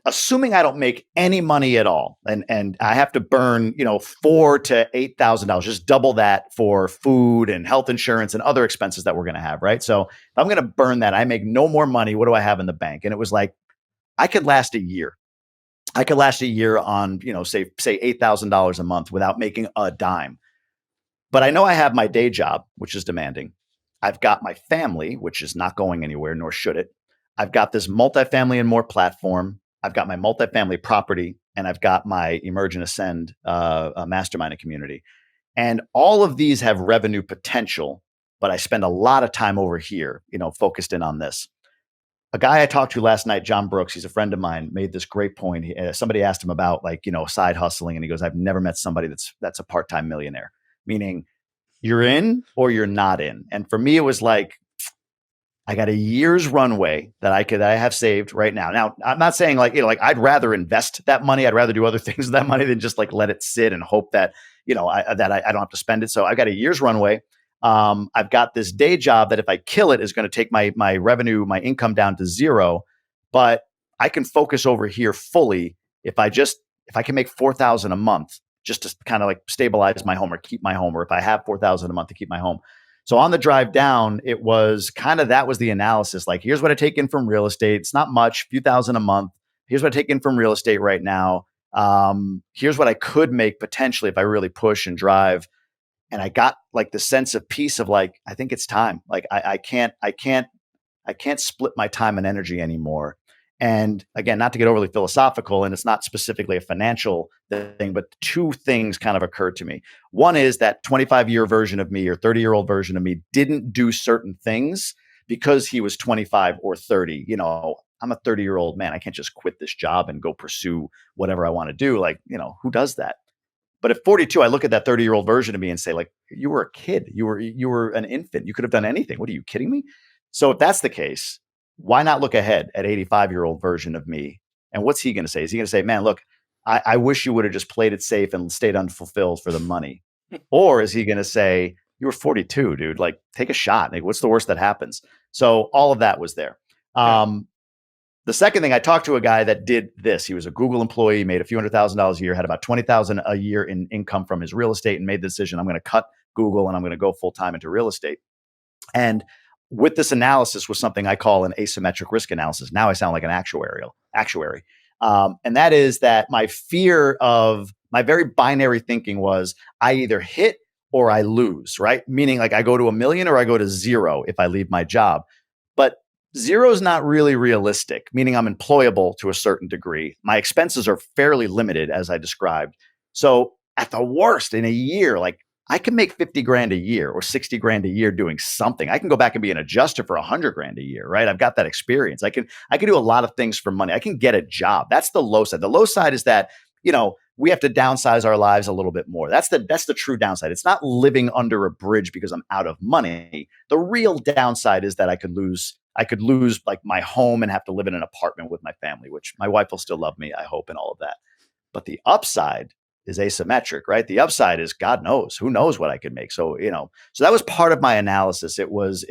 Assuming I don't make any money at all, and I have to burn, $4,000 to $8,000, just double that for food and health insurance and other expenses that we're going to have, right? So if I'm going to burn that, I make no more money. What do I have in the bank? And it was like, I could last a year. I could last a year on, say $8,000 a month without making a dime. But I know I have my day job, which is demanding. I've got my family, which is not going anywhere, nor should it. I've got this multifamily and more platform. I've got my multifamily property, and I've got my Emerge and Ascend mastermind and community. And all of these have revenue potential, but I spend a lot of time over here, focused in on this. A guy I talked to last night, John Brooks, he's a friend of mine, made this great point. Somebody asked him about, like, side hustling, and he goes, "I've never met somebody that's a part-time millionaire," meaning you're in or you're not in. And for me, it was like, I got a year's runway that I have saved right now. Now, I'm not saying, like, like, I'd rather invest that money. I'd rather do other things with that money than just, like, let it sit and hope that, I don't have to spend it. So I've got a year's runway. I've got this day job that, if I kill it, is going to take my revenue, my income down to zero. But I can focus over here fully if I can make 4,000 a month, just to kind of, like, stabilize my home or keep my home, or if I have 4,000 a month to keep my home. So on the drive down, it was kind of, that was the analysis. Like, here's what I take in from real estate. It's not much, a few thousand a month. Here's what I take in from real estate right now. Here's what I could make potentially if I really push and drive. And I got, like, the sense of peace of, like, I think it's time. Like, I can't split my time and energy anymore. And again, not to get overly philosophical, and it's not specifically a financial thing, but two things kind of occurred to me. One is that 25-year version of me, or 30-year-old version of me, didn't do certain things because he was 25 or 30. I'm a 30-year-old man. I can't just quit this job and go pursue whatever I want to do. Like, who does that? But at 42, I look at that 30-year-old version of me and say, like, you were a kid. You were an infant. You could have done anything. What, are you kidding me? So if that's the case, why not look ahead at 85-year-old version of me? And what's he going to say? Is he going to say, man, look, I wish you would have just played it safe and stayed unfulfilled for the money? Or is he going to say, you were 42, dude, like, take a shot. Like, what's the worst that happens? So all of that was there. Yeah. The second thing, I talked to a guy that did this. He was a Google employee, made a few $100,000 a year, had about 20,000 a year in income from his real estate, and made the decision, I'm going to cut Google and I'm going to go full time into real estate. And with this analysis was something I call an asymmetric risk analysis. Now I sound like an actuary. And that is that my fear of my very binary thinking was, I either hit or I lose, right? Meaning, like, I go to a million or I go to zero if I leave my job. But zero is not really realistic, meaning I'm employable to a certain degree. My expenses are fairly limited, as I described. So at the worst, in a year, like I can make 50 grand a year or 60 grand a year doing something. I can go back and be an adjuster for 100 grand a year, right? I've got that experience. I can do a lot of things for money. I can get a job. That's the low side. The low side is that, we have to downsize our lives a little bit more. That's the true downside. It's not living under a bridge because I'm out of money. The real downside is that I could lose like my home and have to live in an apartment with my family, which my wife will still love me, I hope, and all of that. But the upside is asymmetric, right? The upside is God knows, who knows what I could make. So that was part of my analysis. It was,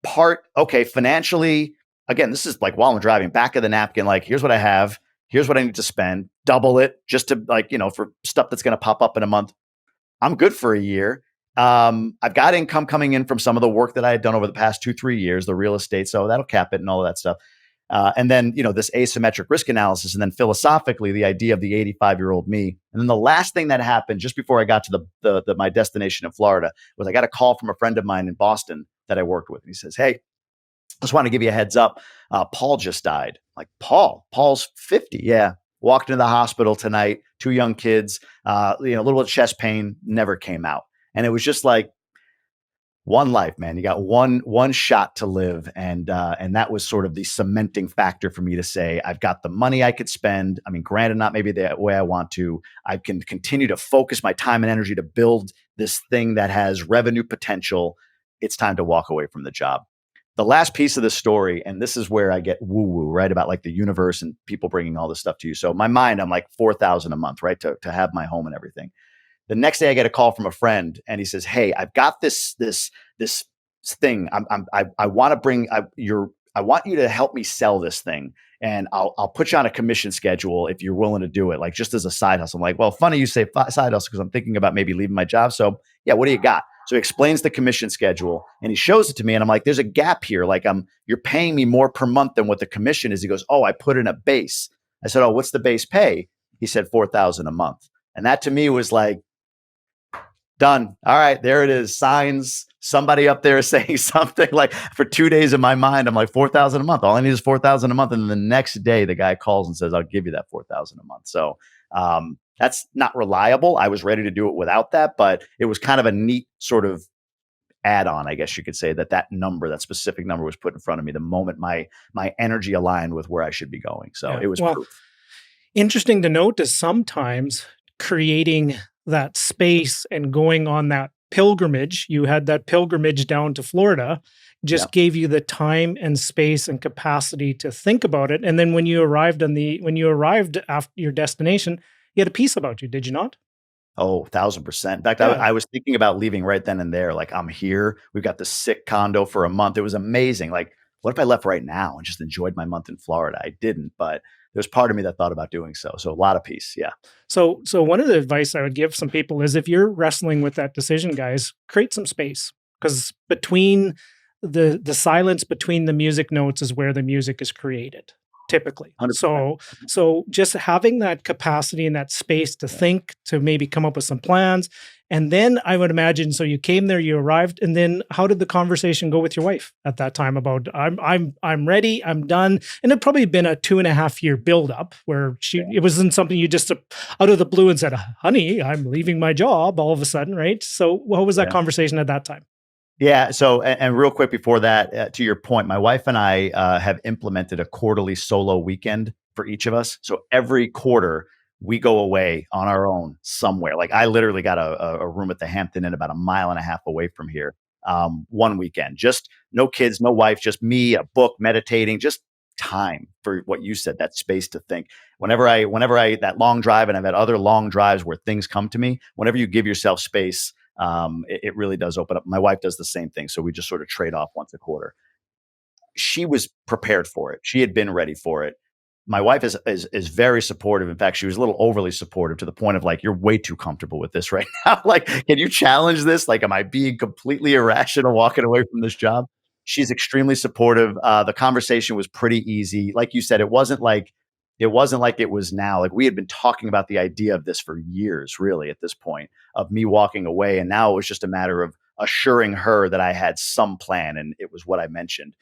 part, okay, financially, again, this is like while I'm driving, back of the napkin, like, here's what I have, here's what I need to spend, double it just to like, for stuff that's going to pop up in a month. I'm good for a year. I've got income coming in from some of the work that I had done over the past 2-3 years, the real estate. So that'll cap it and all of that stuff. And then, this asymmetric risk analysis. And then philosophically, the idea of the 85-year-old me. And then the last thing that happened just before I got to my destination in Florida was I got a call from a friend of mine in Boston that I worked with. And he says, "Hey, just want to give you a heads up. Paul just died." I'm like, Paul's 50. Yeah. Walked into the hospital tonight, 2 young kids, a little bit of chest pain, never came out. And it was just like, one life, man. You got one shot to live, and that was sort of the cementing factor for me to say, I've got the money I could spend. I mean, granted, not maybe the way I want to. I can continue to focus my time and energy to build this thing that has revenue potential. It's time to walk away from the job. The last piece of the story, and this is where I get woo woo, right, about like the universe and people bringing all this stuff to you. So in my mind, I'm like 4,000 a month, right, to have my home and everything. The next day I get a call from a friend and he says, "Hey, I've got this thing. I want to I want you to help me sell this thing, and I'll put you on a commission schedule if you're willing to do it, like just as a side hustle." I'm like, "Well, funny you say side hustle because I'm thinking about maybe leaving my job. So yeah, what do you got?" So he explains the commission schedule and he shows it to me, and I'm like, "There's a gap here. Like you're paying me more per month than what the commission is." He goes, "Oh, I put in a base." I said, "Oh, what's the base pay?" He said 4,000 a month. And that to me was like, done. All right, there it is. Signs. Somebody up there is saying something. Like for 2 days in my mind, I'm like 4,000 a month. All I need is 4,000 a month. And then the next day, the guy calls and says, "I'll give you that 4,000 a month." So that's not reliable. I was ready to do it without that, but it was kind of a neat sort of add-on, I guess you could say, that specific number was put in front of me the moment my energy aligned with where I should be going. So Yeah. it was Well, proof. interesting to note is sometimes creating that space and going on that pilgrimage, you had that pilgrimage down to Florida, Yeah. just gave you the time and space and capacity to think about it. And then when you arrived after your destination, you had a peace about you, did you not? Oh, 1,000%. In fact, I, Yeah. I was thinking about leaving right then and there. Like, I'm here. We've got this sick condo for a month. It was amazing. Like, what if I left right now and just enjoyed my month in Florida? I didn't, but there's part of me that thought about doing so. So a lot of peace. Yeah. So one of the advice I would give some people is if you're wrestling with that decision, guys, create some space because between the silence between the music notes is where the music is created typically. 100%. So just having that capacity and that space to think, to maybe come up with some plans. And then I would imagine, so you came there, you arrived, and then how did the conversation go with your wife at that time about I'm ready, I'm done? And it probably been a 2.5 year buildup where it wasn't something you just out of the blue and said, "Honey, I'm leaving my job," all of a sudden, right? So what was that Yeah. conversation at that time? Yeah. So, and real quick before that, to your point, my wife and I have implemented a quarterly solo weekend for each of us. So every quarter we go away on our own somewhere. Like I literally got a room at the Hampton Inn about a mile and a half away from here. One weekend, just no kids, no wife, just me, a book, meditating, just time for what you said, that space to think. Whenever I that long drive, and I've had other long drives where things come to me. Whenever you give yourself space, it really does open up. My wife does the same thing. So we just sort of trade off once a quarter. She was prepared for it. She had been ready for it. My wife is very supportive. In fact, she was a little overly supportive to the point of like, "You're way too comfortable with this right now. Like, can you challenge this? Like, am I being completely irrational walking away from this job?" She's extremely supportive. The conversation was pretty easy. Like you said, it wasn't like it was now. Like we had been talking about the idea of this for years, really, at this point, of me walking away. And now it was just a matter of assuring her that I had some plan. And it was what I mentioned,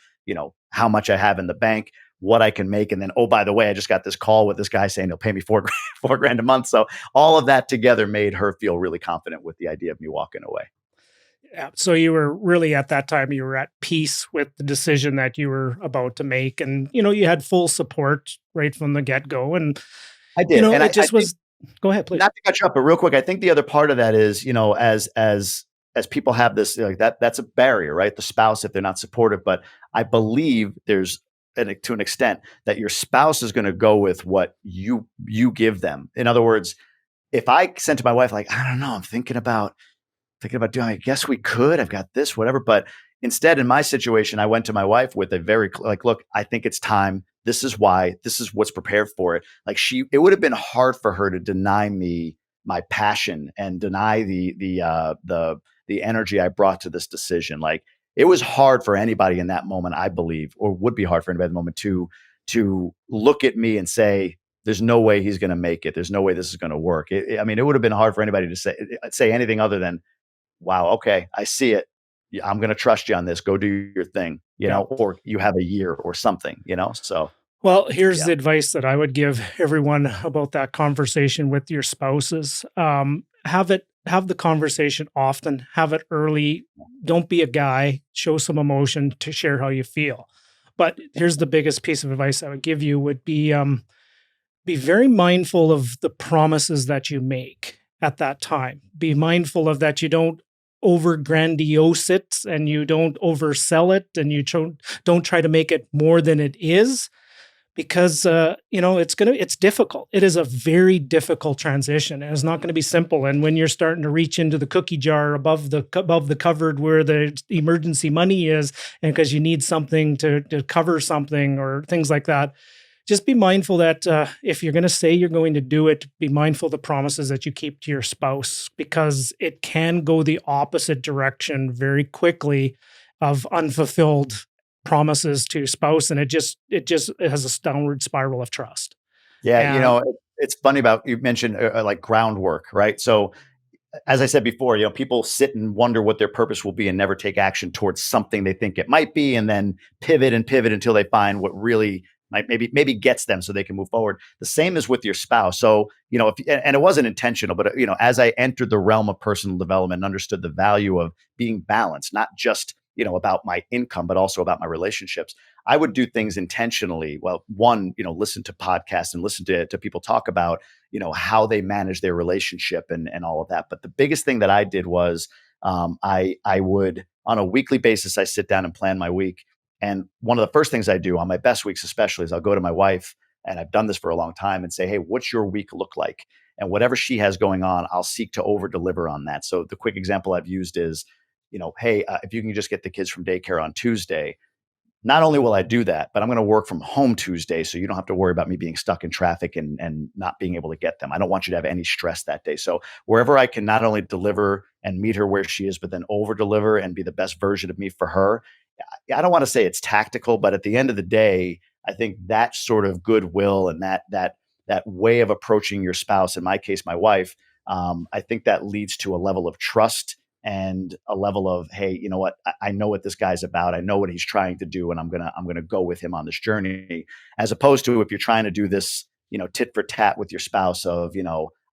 how much I have in the bank, what I can make. And then, oh, by the way, I just got this call with this guy saying he'll pay me 4 grand, 4 grand a month. So all of that together made her feel really confident with the idea of me walking away. Yeah. So you were really at that time, you were at peace with the decision that you were about to make. And, you had full support right from the get go. And, I did. And it I just think, was, go ahead, please. not to cut you up, but real quick, I think the other part of that is, as people have this, like that's a barrier, right? The spouse, if they're not supportive. But I believe there's to an extent that your spouse is going to go with what you give them. In other words, if I said to my wife, like, I don't know, I'm thinking about doing, I guess we could, I've got this, whatever. But instead, in my situation, I went to my wife with a very, like, look, I think it's time. This is why, this is what's prepared for it. Like it would have been hard for her to deny me my passion and deny the energy I brought to this decision. Like it was hard for anybody in that moment, I believe, or would be hard for anybody in the moment to look at me and say, there's no way he's going to make it. There's no way this is going to work. I mean, it would have been hard for anybody to say anything other than, wow, okay, I see it. Yeah, I'm going to trust you on this. Go do your thing, Yeah. or you have a year or something, So, Well, here's yeah, the advice that I would give everyone about that conversation with your spouses. Have the conversation often, have it early. Don't be a guy, show some emotion to share how you feel. But here's the biggest piece of advice I would give you would be very mindful of the promises that you make at that time. Be mindful of that you don't over grandiose it and you don't oversell it and you don't try to make it more than it is because it's difficult. It is a very difficult transition and it's not going to be simple. And when you're starting to reach into the cookie jar above the cupboard where the emergency money is, and because you need something to cover something or things like that, just be mindful that if you're going to say you're going to do it, be mindful of the promises that you keep to your spouse, because it can go the opposite direction very quickly of unfulfilled promises to spouse, and it has a downward spiral of trust. yeah. And It's funny about you mentioned like groundwork, right? So, as I said before, people sit and wonder what their purpose will be and never take action towards something they think it might be, and then pivot and pivot until they find what really might maybe gets them so they can move forward. The same is with your spouse. So, and it wasn't intentional, but as I entered the realm of personal development and understood the value of being balanced, not just, about my income, but also about my relationships, I would do things intentionally. Well, one, listen to podcasts and listen to people talk about, how they manage their relationship and all of that. But the biggest thing that I did was I would, on a weekly basis, I sit down and plan my week. And one of the first things I do on my best weeks, especially, is I'll go to my wife, and I've done this for a long time, and say, hey, what's your week look like? And whatever she has going on, I'll seek to over deliver on that. So the quick example I've used is, hey, if you can just get the kids from daycare on Tuesday, not only will I do that, but I'm going to work from home Tuesday. So you don't have to worry about me being stuck in traffic and not being able to get them. I don't want you to have any stress that day. So wherever I can not only deliver and meet her where she is, but then over deliver and be the best version of me for her. I don't want to say it's tactical, but at the end of the day, I think that sort of goodwill and that way of approaching your spouse, in my case, my wife, I think that leads to a level of trust and a level of, hey, you know what? I know what this guy's about. I know what he's trying to do, and I'm gonna go with him on this journey. As opposed to if you're trying to do this, tit for tat with your spouse of,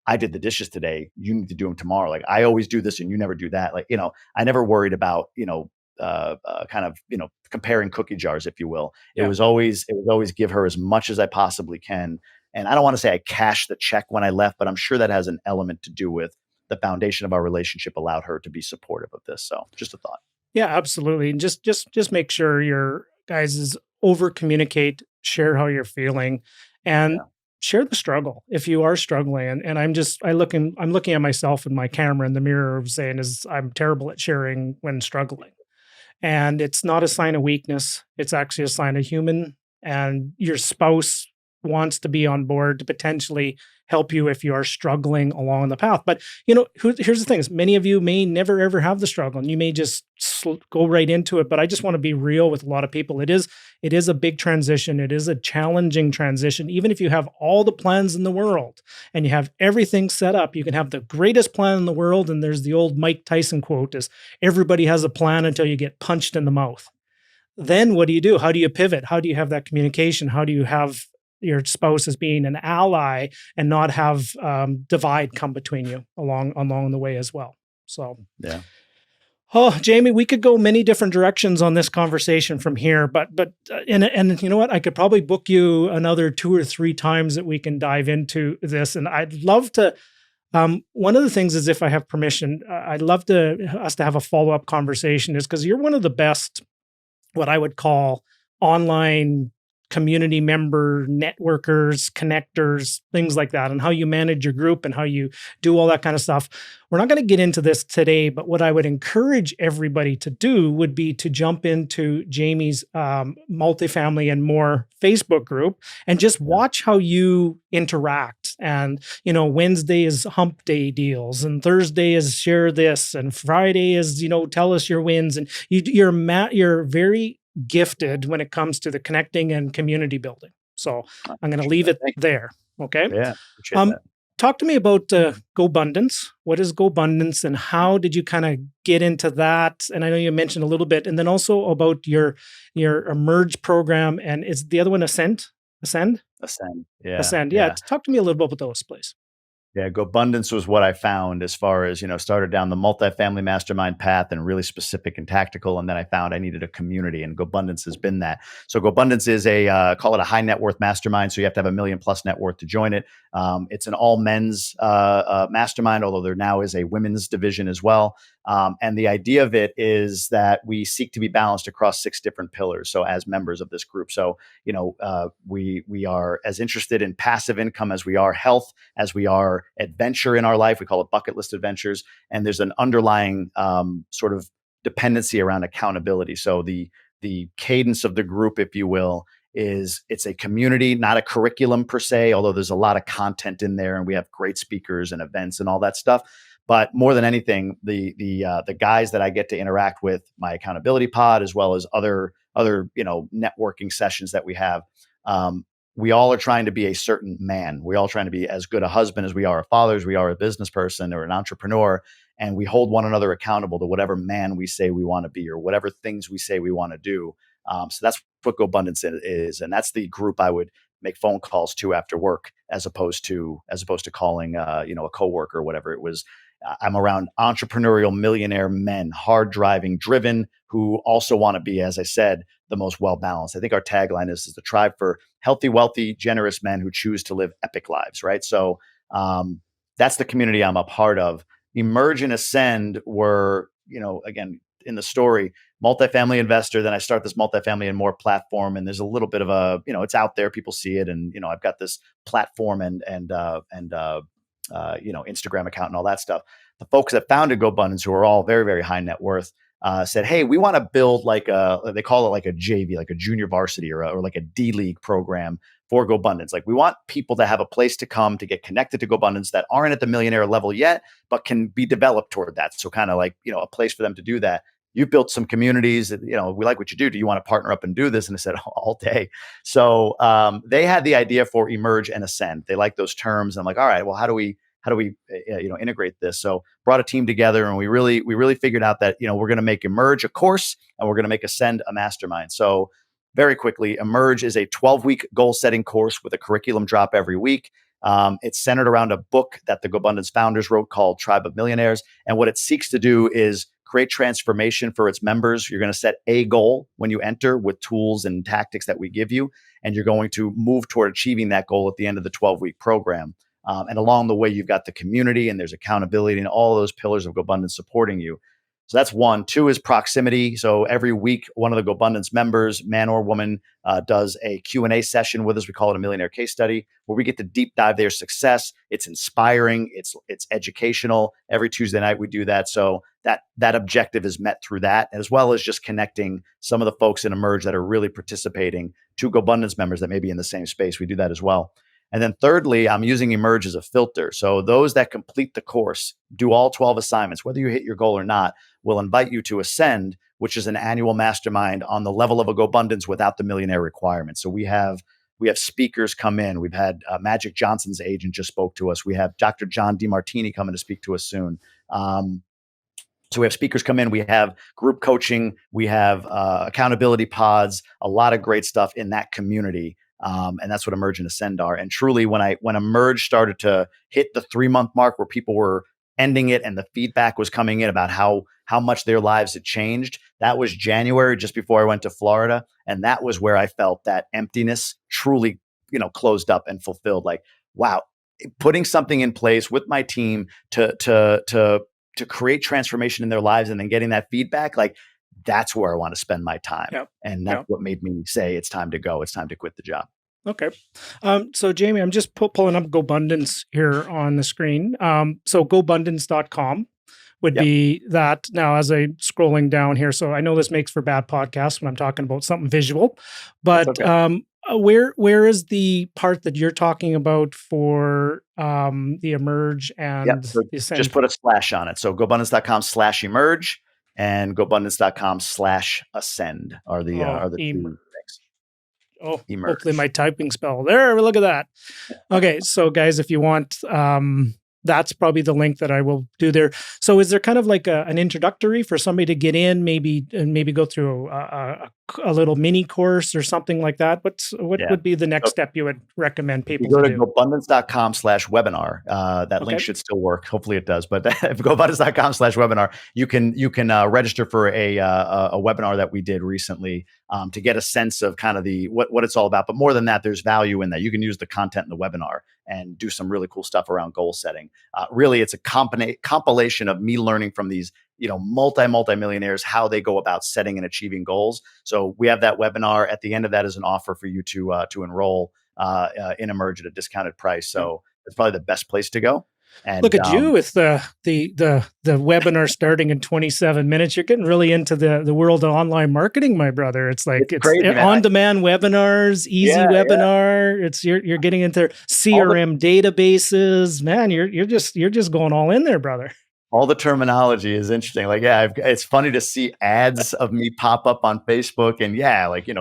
I did the dishes today, you need to do them tomorrow. Like I always do this and you never do that. Like, I never worried about, kind of, comparing cookie jars, if you will. yeah. It was always give her as much as I possibly can. And I don't want to say I cashed the check when I left, but I'm sure that has an element to do with the foundation of our relationship allowed her to be supportive of this. So just a thought. Yeah, absolutely. And just make sure your guys is over communicate, share how you're feeling, and Yeah. share the struggle if you are struggling. And I'm looking at myself in my camera in the mirror of saying is I'm terrible at sharing when struggling. And it's not a sign of weakness. It's actually a sign of human. And your spouse wants to be on board to potentially help you if you are struggling along the path. But here's the thing: is many of you may never ever have the struggle, and you may just go right into it. But I just want to be real with a lot of people. It is a big transition. It is a challenging transition. Even if you have all the plans in the world and you have everything set up, you can have the greatest plan in the world. And there's the old Mike Tyson quote: "Is everybody has a plan until you get punched in the mouth." Then what do you do? How do you pivot? How do you have that communication? How do you have your spouse as being an ally and not have divide come between you along the way as well? So, Yeah. oh, Jamie, we could go many different directions on this conversation from here, and you know what? I could probably book you another 2 or 3 times that we can dive into this, and I'd love to. One of the things is, if I have permission, I'd love us to have a follow-up conversation, is because you're one of the best, what I would call, online community member networkers, connectors, things like that, and how you manage your group and how you do all that kind of stuff. We're not going to get into this today, but what I would encourage everybody to do would be to jump into Jamie's multifamily and more Facebook group and just watch how you interact. And, Wednesday is hump day deals, and Thursday is share this, and Friday is, tell us your wins. And you're very gifted when it comes to the connecting and community building. So I'm going to leave it there. Okay. Yeah. Appreciate that. Talk to me about GoBundance. What is GoBundance, and how did you kind of get into that? And I know you mentioned a little bit, and then also about your Emerge program, and is the other one Ascend? Ascend. Yeah. Ascend. Yeah. Talk to me a little bit about those, please. Yeah, GoBundance was what I found as far as, started down the multifamily mastermind path and really specific and tactical. And then I found I needed a community, and GoBundance has been that. So GoBundance is call it a high net worth mastermind. So you have to have $1 million+ net worth to join it. It's an all men's mastermind, although there now is a women's division as well. And the idea of it is that we seek to be balanced across 6 different pillars. So as members of this group, we are as interested in passive income as we are health, as we are adventure in our life. We call it bucket list adventures. And there's an underlying sort of dependency around accountability. So the cadence of the group, if you will, is it's a community, not a curriculum per se, although there's a lot of content in there and we have great speakers and events and all that stuff. But more than anything, the guys that I get to interact with, my accountability pod, as well as other networking sessions that we have, we all are trying to be a certain man. We're all trying to be as good a husband as we are a father, as we are a business person or an entrepreneur, and we hold one another accountable to whatever man we say we want to be or whatever things we say we want to do. So that's what GoBundance is, and that's the group I would make phone calls to after work, as opposed to calling a coworker or whatever. It was. I'm around entrepreneurial millionaire men, hard driving, driven, who also want to be, as I said, the most well balanced. I think our tagline is the tribe for healthy, wealthy, generous men who choose to live epic lives. Right. So that's the community I'm a part of. Emerge and Ascend were, again, in the story, multifamily investor. Then I start this multifamily and more platform, and there's a little bit of a, it's out there, people see it, and I've got this platform and Instagram account and all that stuff. The folks that founded GoBundance, who are all very, very high net worth, said, "Hey, we want to build they call it like a JV, like a junior varsity or like a D League program for GoBundance. Like, we want people to have a place to come to get connected to GoBundance that aren't at the millionaire level yet, but can be developed toward that. So kind of like, a place for them to do that. You built some communities that, we like what you do. Do you want to partner up and do this?" And I said, all day. So they had the idea for Emerge and Ascend. They like those terms. I'm like, all right, well, how do we integrate this? So brought a team together, and we really figured out that, we're going to make Emerge a course and we're going to make Ascend a mastermind. So very quickly, Emerge is a 12-week goal setting course with a curriculum drop every week. It's centered around a book that the GoBundance founders wrote called Tribe of Millionaires. And what it seeks to do is create transformation for its members. You're going to set a goal when you enter with tools and tactics that we give you, and you're going to move toward achieving that goal at the end of the 12-week program. And along the way, you've got the community, and there's accountability, and all those pillars of GoBundance supporting you. So that's one. Two is proximity. So every week, one of the GoBundance members, man or woman, does a Q&A session with us. We call it a millionaire case study, where we get to deep dive their success. It's inspiring. It's educational. Every Tuesday night we do that. So that objective is met through that, as well as just connecting some of the folks in Emerge that are really participating to GoBundance members that may be in the same space. We do that as well. And then thirdly, I'm using Emerge as a filter. So those that complete the course, do all 12 assignments, whether you hit your goal or not, will invite you to Ascend, which is an annual mastermind on the level of a GoBundance without the millionaire requirement. So we have speakers come in. We've had Magic Johnson's agent just spoke to us. We have Dr. John DeMartini coming to speak to us soon. So we have speakers come in, we have group coaching, we have accountability pods, a lot of great stuff in that community. And that's what Emerge and Ascend are. And truly, when Emerge started to hit the 3-month mark where people were ending it and the feedback was coming in about how much their lives had changed, that was January, just before I went to Florida. And that was where I felt that emptiness truly, closed up and fulfilled. Like, wow, putting something in place with my team to create transformation in their lives and then getting that feedback, like that's where I want to spend my time. Yep. And that's what made me say it's time to go. It's time to quit the job. Okay. So Jamie, I'm just pulling up GoBundance here on the screen. So GoBundance.com would be that. Now, as I'm scrolling down here, so I know this makes for bad podcasts when I'm talking about something visual, but where is the part that you're talking about for the Emerge and so the Ascend? Just put a slash on it. So GoBundance.com/emerge and GoBundance.com/ascend are the two things. Oh, Emerge. Hopefully my typing spell there. Look at that. Okay. So guys, if you want, that's probably the link that I will do there. So is there kind of like an introductory for somebody to get in, maybe go through a little mini course or something like that? What would be the next step you would recommend people go to do? GoBundance.com/webinar. That link should still work. Hopefully it does. But if GoBundance.com/webinar, you can register for a webinar that we did recently to get a sense of kind of what it's all about. But more than that, there's value in that. You can use the content in the webinar and do some really cool stuff around goal setting. Really, it's a compilation of me learning from these multi-millionaires, how they go about setting and achieving goals. So we have that webinar. At the end of that is an offer for you to enroll in Emerge at a discounted price. So it's probably the best place to go. And look at you with the webinar starting in 27 minutes. You're getting really into the world of online marketing, my brother. It's like it's crazy, on-demand webinars, easy webinar. It's you're getting into CRM databases, man. You're just going all in there, brother. All the terminology is interesting. Like, it's funny to see ads of me pop up on Facebook and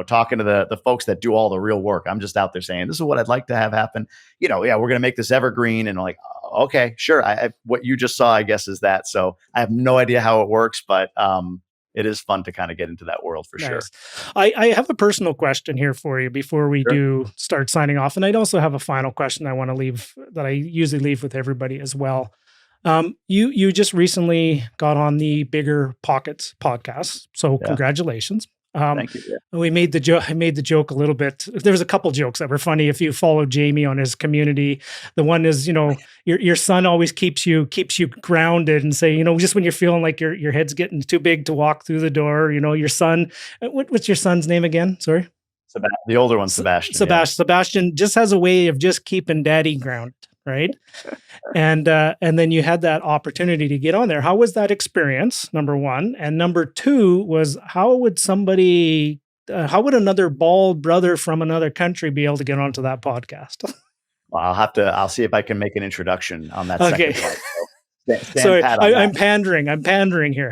talking to the folks that do all the real work. I'm just out there saying, this is what I'd like to have happen. We're going to make this evergreen. And I'm like, okay, sure. What you just saw, I guess, is that. So I have no idea how it works, but it is fun to kind of get into that world for sure. I have a personal question here for you before we do start signing off. And I'd also have a final question I want to leave that I usually leave with everybody as well. You just recently got on the Bigger Pockets podcast, so congratulations. Thank you. Yeah. We made the joke. I made the joke a little bit. There was a couple jokes that were funny. If you follow Jamie on his community, the one is, your son always keeps you grounded and say, just when you're feeling like your head's getting too big to walk through the door, your son. What's your son's name again? Sorry. The older one, Sebastian. Sebastian just has a way of just keeping daddy grounded. Right. And then you had that opportunity to get on there. How was that experience? Number one. And number two was how would another bald brother from another country be able to get onto that podcast? Well, I'll see if I can make an introduction on that second part. So sorry, I'm pandering here.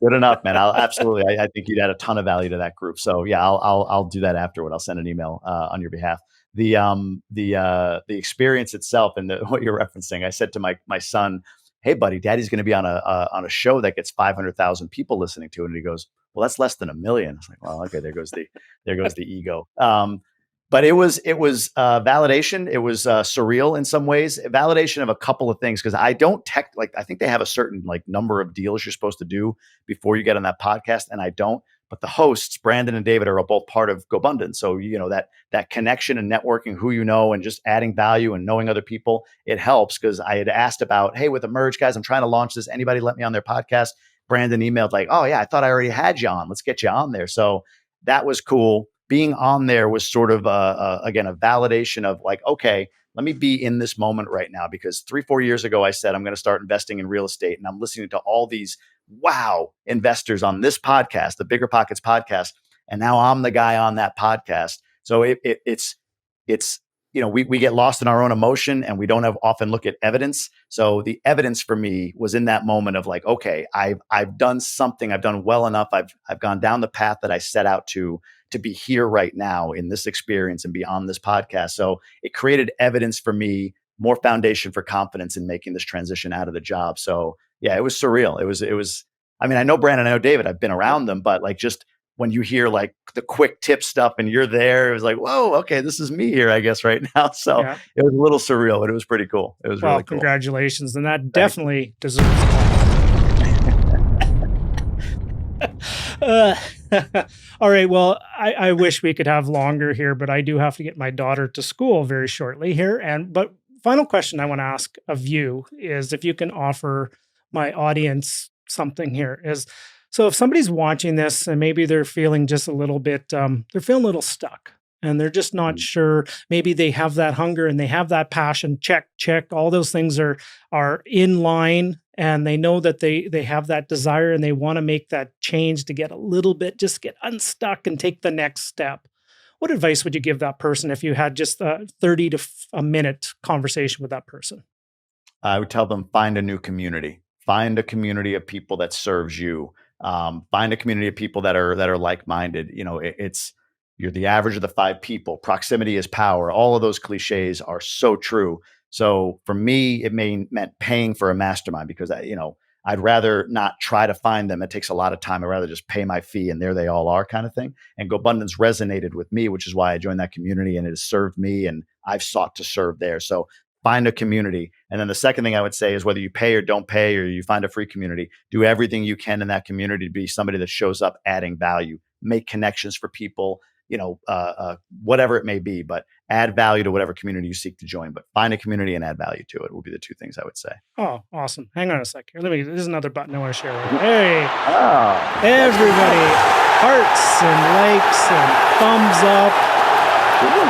Good enough, man. Absolutely. I think you'd add a ton of value to that group. So yeah, I'll do that afterward. I'll send an email on your behalf. The experience itself and what you're referencing, I said to my son, "Hey, buddy, Daddy's going to be on a show that gets 500,000 people listening to it." And he goes, "Well, that's less than 1 million." I was like, "Well, okay, there goes the ego." But it was validation. It was surreal in some ways. Validation of a couple of things because I think they have a certain number of deals you're supposed to do before you get on that podcast, and I don't. But the hosts, Brandon and David, are both part of GoBundance. So, that connection and networking, who and just adding value and knowing other people, it helps because I had asked about, hey, with Emerge, guys, I'm trying to launch this. Anybody let me on their podcast? Brandon emailed like, oh yeah, I thought I already had you on. Let's get you on there. So that was cool. Being on there was sort of again, a validation of like, okay, let me be in this moment right now, because 3-4 years ago, I said, I'm going to start investing in real estate, and I'm listening to all these wow investors on this podcast, the Bigger Pockets podcast. And now I'm the guy on that podcast. So it's, we get lost in our own emotion, and we don't often look at evidence. So the evidence for me was in that moment of like, okay, I've done something, I've done well enough. I've gone down the path that I set out to be here right now in this experience and be on this podcast. So it created evidence for me, more foundation for confidence in making this transition out of the job. So yeah, it was surreal. It was, I mean, I know Brandon, I know David, I've been around them, but like, just when you hear like the quick tip stuff and you're there, it was like, whoa, okay, this is me here, I guess, right now. So Yeah. it was a little surreal, but it was pretty cool. It was Well, really cool. congratulations. And that definitely deserves all right. Well, I wish we could have longer here, but I do have to get my daughter to school very shortly here. But final question I want to ask of you is if you can offer my audience something here is, so if somebody's watching this and maybe they're feeling just a little bit, they're feeling a little stuck and they're just not sure, maybe they have that hunger and they have that passion, check, all those things are in line, and they know that they have that desire and they want to make that change to get a little bit, just get unstuck and take the next step. What advice would you give that person if you had just a 30 to a minute conversation with that person? I would tell them, find a new community, find a community of people that serves you. Find a community of people that are like-minded. You're the average of the 5 people. Proximity is power. All of those cliches are so true. So for me, it meant paying for a mastermind, because I'd rather not try to find them. It takes a lot of time. I'd rather just pay my fee and there they all are, kind of thing. And GoBundance resonated with me, which is why I joined that community, and it has served me, and I've sought to serve there. So find a community. And then the second thing I would say is, whether you pay or don't pay, or you find a free community, do everything you can in that community to be somebody that shows up adding value, make connections for people, whatever it may be, but add value to whatever community you seek to join. But find a community and add value to it will be the 2 things I would say. Oh, awesome. Hang on a sec here. There's another button I want to share with you. Hey, Oh, everybody, hearts and likes and thumbs up.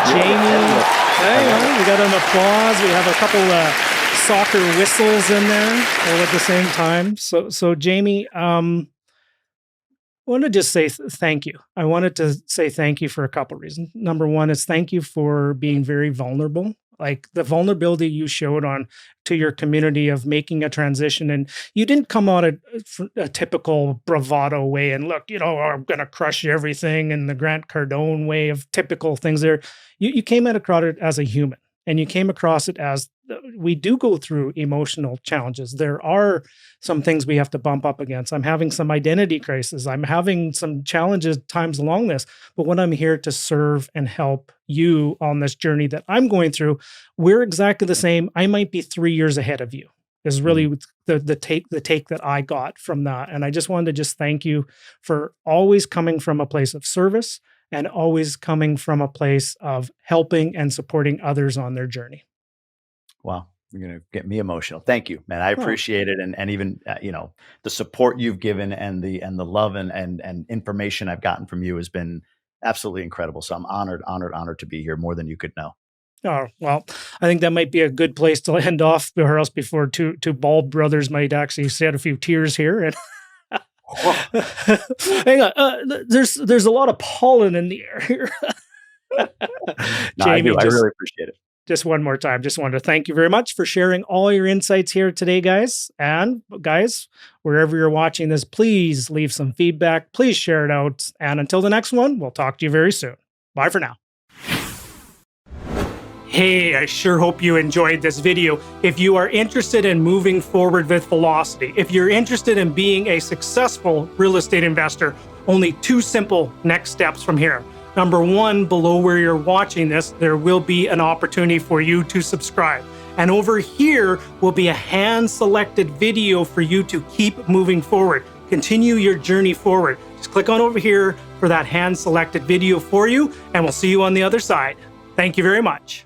Jamie, hang on, we got an applause. We have a couple soccer whistles in there all at the same time. So Jamie, I want to just say thank you. I wanted to say thank you for a couple of reasons. Number one is thank you for being very vulnerable. Like the vulnerability you showed on to your community of making a transition, and you didn't come out a typical bravado way and look, I'm going to crush everything in the Grant Cardone way of typical things. There, you came at it as a human, and you came across it as we do go through emotional challenges. There are some things we have to bump up against. I'm having some identity crisis. I'm having some challenges times along this, but when I'm here to serve and help you on this journey that I'm going through, we're exactly the same. I might be 3 years ahead of you is really the take that I got from that. And I just wanted to just thank you for always coming from a place of service and always coming from a place of helping and supporting others on their journey. wow. You're going to get me emotional. Thank you, man. I appreciate it. And even, the support you've given and the love and information I've gotten from you has been absolutely incredible. So I'm honored to be here, more than you could know. Oh, well, I think that might be a good place to end off, or else before two bald brothers might actually shed a few tears here. And hang on, there's a lot of pollen in the air here. No, I do. I really appreciate it. Just one more time, just wanted to thank you very much for sharing all your insights here today, guys. And guys, wherever you're watching this, please leave some feedback. Please share it out. And until the next one, we'll talk to you very soon. Bye for now. Hey, I sure hope you enjoyed this video. If you are interested in moving forward with velocity, if you're interested in being a successful real estate investor, only 2 simple next steps from here. Number 1, below where you're watching this, there will be an opportunity for you to subscribe. And over here will be a hand-selected video for you to keep moving forward. Continue your journey forward. Just click on over here for that hand-selected video for you, and we'll see you on the other side. Thank you very much.